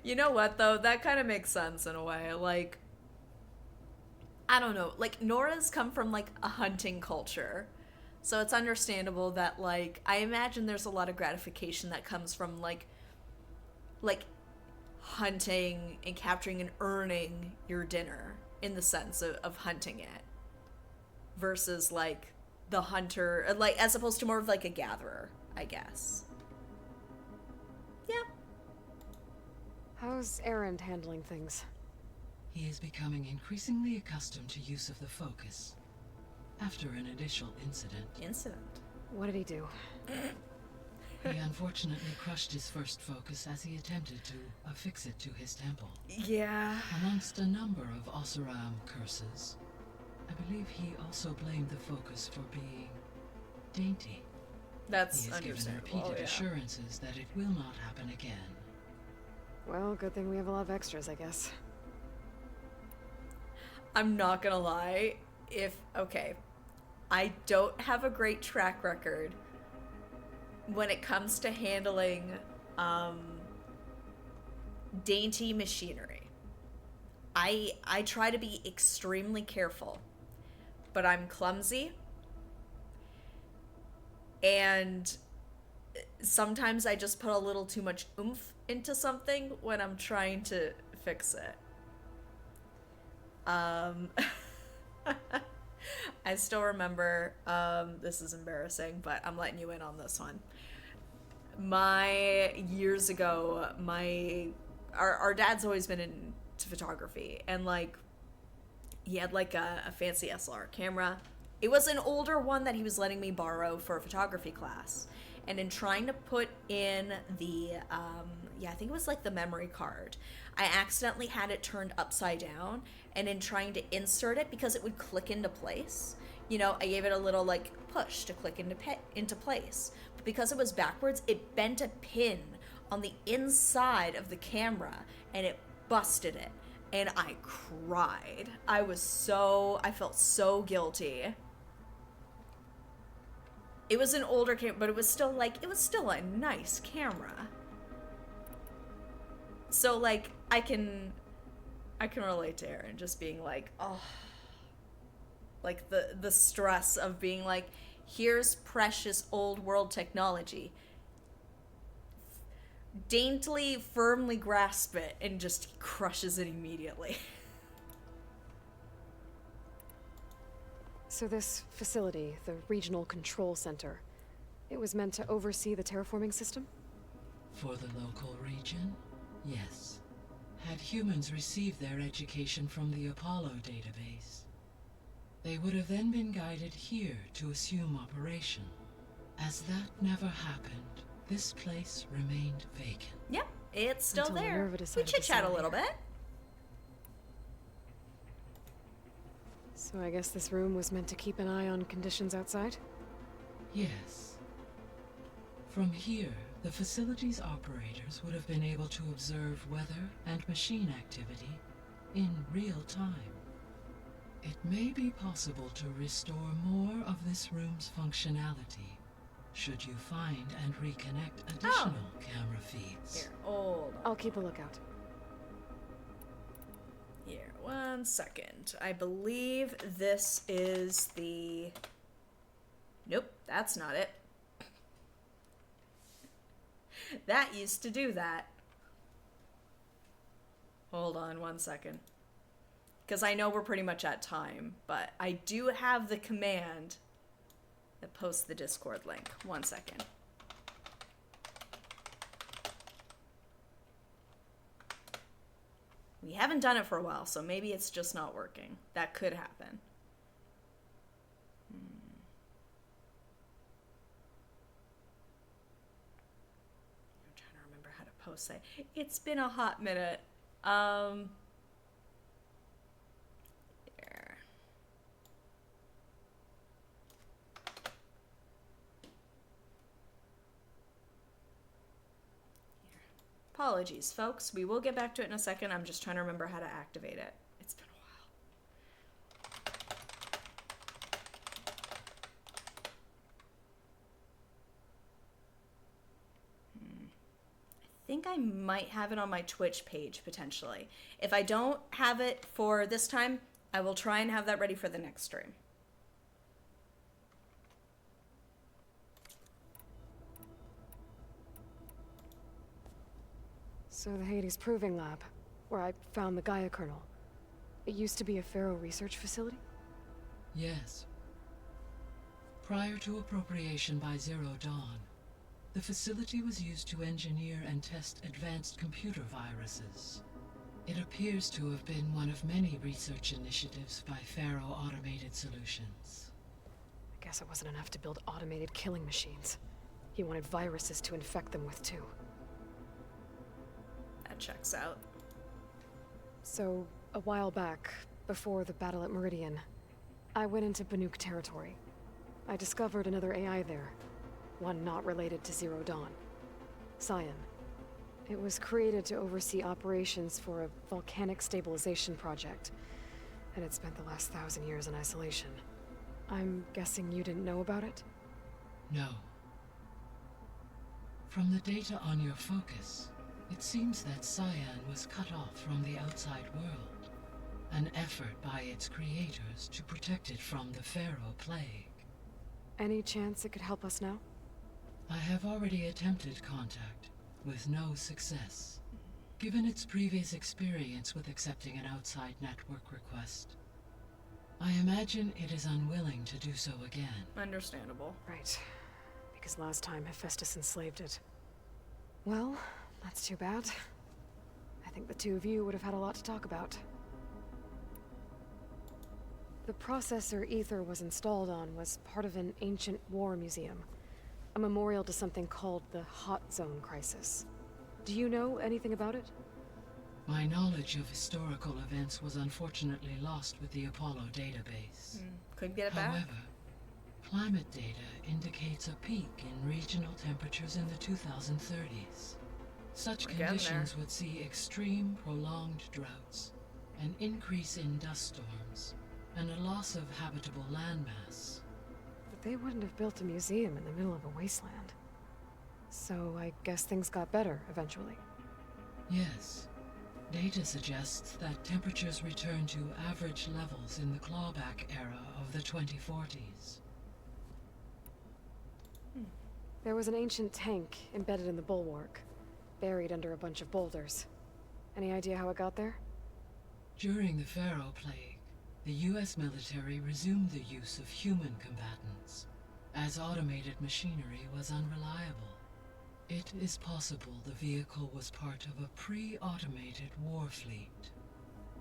You know what, though? That kind of makes sense in a way. Like, I don't know. Like, Nora's come from, like, a hunting culture. So it's understandable that, like, I imagine there's a lot of gratification that comes from, like hunting and capturing and earning your dinner in the sense of hunting it. Versus, like, the hunter, like, as opposed to more of, like, a gatherer, I guess. Yeah. How's Erend handling things? He is becoming increasingly accustomed to use of the focus after an initial incident. What did he do? He unfortunately crushed his first focus as he attempted to affix it to his temple. Yeah. Amongst a number of Oseram curses, I believe he also blamed the focus for being dainty. That's he has given understandable, repeated yeah. assurances that it will not happen again. Well, good thing we have a lot of extras, I guess. I'm not gonna lie, I don't have a great track record when it comes to handling dainty machinery. I try to be extremely careful, but I'm clumsy, and sometimes I just put a little too much oomph into something when I'm trying to fix it. I still remember, this is embarrassing, but I'm letting you in on this one. Years ago, our dad's always been into photography, and, like, he had, like, a fancy SLR camera. It was an older one that he was letting me borrow for a photography class. And in trying to put in the, I think it was, like, the memory card, I accidentally had it turned upside down, and in trying to insert it, because it would click into place, you know, I gave it a little, like, push to click into place. But because it was backwards, it bent a pin on the inside of the camera, and it busted it. And I cried. I felt so guilty. It was an older camera, but it was still a nice camera. So, like, I can relate to Aaron just being like, oh, like the stress of being like, here's precious old world technology. Daintily, firmly grasp it and just crushes it immediately. So this facility, the Regional Control Center, it was meant to oversee the terraforming system? For the local region, yes. Had humans received their education from the Apollo database, they would have then been guided here to assume operation. As that never happened, this place remained vacant. Yep, it's still Until there. Minerva We decided to chit-chat a sell little here. bit. So I guess this room was meant to keep an eye on conditions outside? Yes. From here, the facility's operators would have been able to observe weather and machine activity in real time. It may be possible to restore more of this room's functionality should you find and reconnect additional camera feeds. Here, hold on. I'll keep a lookout. Here, 1 second. I believe this is the... Nope, that's not it. That used to do that. Hold on 1 second. Because I know we're pretty much at time, but I do have the command that posts the Discord link. 1 second. We haven't done it for a while, so maybe it's just not working. That could happen. I'm trying to remember how to post that. It's been a hot minute. Here. Apologies, folks. We will get back to it in a second. I'm just trying to remember how to activate it. It's been a while. I think I might have it on my Twitch page, potentially. If I don't have it for this time, I will try and have that ready for the next stream. So the Hades Proving Lab, where I found the Gaia kernel. It used to be a Pharaoh research facility? Yes. Prior to appropriation by Zero Dawn, the facility was used to engineer and test advanced computer viruses. It appears to have been one of many research initiatives by Pharaoh Automated Solutions. I guess it wasn't enough to build automated killing machines. He wanted viruses to infect them with too. That checks out. So, a while back, before the battle at Meridian, I went into Banuk territory. I discovered another AI there, one not related to Zero Dawn. Cyan. It was created to oversee operations for a volcanic stabilization project, and it spent the last 1,000 years in isolation. I'm guessing you didn't know about it? No. From the data on your focus, it seems that Cyan was cut off from the outside world, an effort by its creators to protect it from the Pharaoh Plague. Any chance it could help us now? I have already attempted contact, with no success. Given its previous experience with accepting an outside network request, I imagine it is unwilling to do so again. Understandable. Right. Because last time Hephaestus enslaved it. Well, that's too bad. I think the two of you would have had a lot to talk about. The processor Ether was installed on was part of an ancient war museum. A memorial to something called the Hot Zone Crisis. Do you know anything about it? My knowledge of historical events was unfortunately lost with the Apollo database. Couldn't get it back? However, climate data indicates a peak in regional temperatures in the 2030s. Such conditions would see extreme, prolonged droughts, an increase in dust storms, and a loss of habitable landmass. But they wouldn't have built a museum in the middle of a wasteland. So I guess things got better eventually. Yes. Data suggests that temperatures return to average levels in the clawback era of the 2040s. There was an ancient tank embedded in the bulwark, buried under a bunch of boulders. Any idea how it got there? During the Pharaoh Plague, the US military resumed the use of human combatants, as automated machinery was unreliable. It is possible the vehicle was part of a pre-automated war fleet.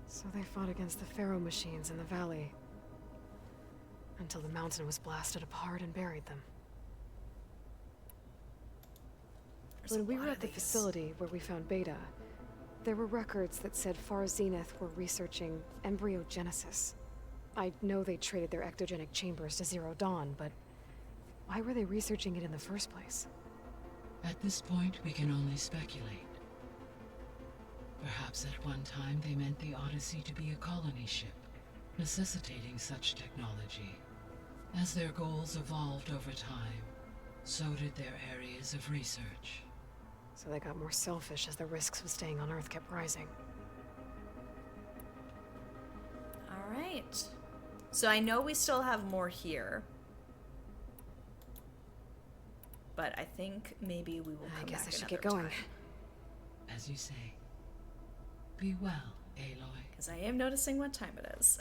So they fought against the Pharaoh machines in the valley, until the mountain was blasted apart and buried them. When we were at the facility where we found Beta, there were records that said Far Zenith were researching embryogenesis. I know they traded their ectogenic chambers to Zero Dawn, but why were they researching it in the first place? At this point, we can only speculate. Perhaps at one time they meant the Odyssey to be a colony ship, necessitating such technology. As their goals evolved over time, so did their areas of research. So they got more selfish as the risks of staying on Earth kept rising. All right. So I know we still have more here. But I think maybe we will come back. I guess I should another get going. time. As you say. Be well, Aloy. Because I am noticing what time it is.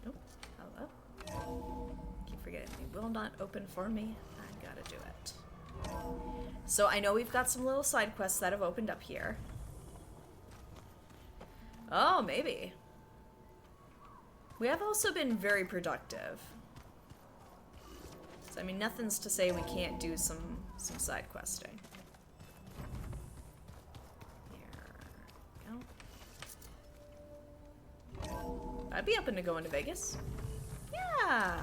Oh, hello. Keep forgetting they will not open for me. I gotta do it. So I know we've got some little side quests that have opened up here. Oh, maybe. We have also been very productive. So, I mean, nothing's to say we can't do some side questing. Here we go. I'd be open to going to Vegas. Yeah.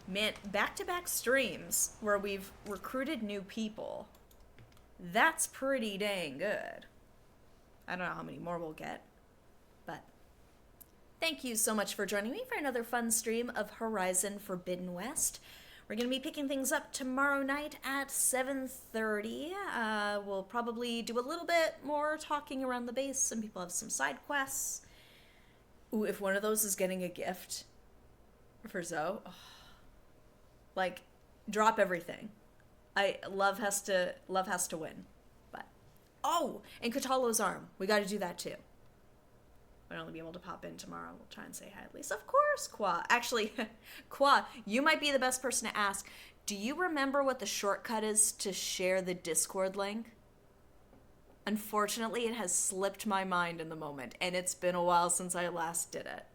Man, back-to-back streams where we've recruited new people. That's pretty dang good. I don't know how many more we'll get, but thank you so much for joining me for another fun stream of Horizon Forbidden West. We're going to be picking things up tomorrow night at 7:30. We'll probably do a little bit more talking around the base. Some people have some side quests. Ooh, if one of those is getting a gift for Zoe, oh, like, drop everything. Love has to win. But oh, and Katalo's arm. We got to do that too. I'll only be able to pop in tomorrow. We'll try and say hi at least. Of course, Qua. Actually, Qua, you might be the best person to ask. Do you remember what the shortcut is to share the Discord link? Unfortunately, it has slipped my mind in the moment, and it's been a while since I last did it.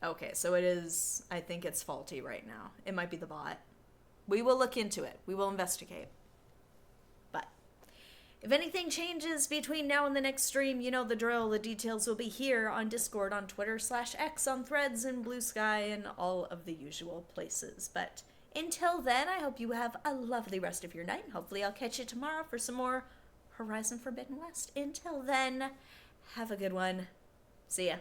Okay, so it is... I think it's faulty right now. It might be the bot. We will look into it. We will investigate. But if anything changes between now and the next stream, you know the drill. The details will be here on Discord, on Twitter /X, on Threads, and Blue Sky, and all of the usual places. But until then, I hope you have a lovely rest of your night. Hopefully I'll catch you tomorrow for some more Horizon Forbidden West. Until then, have a good one. See ya.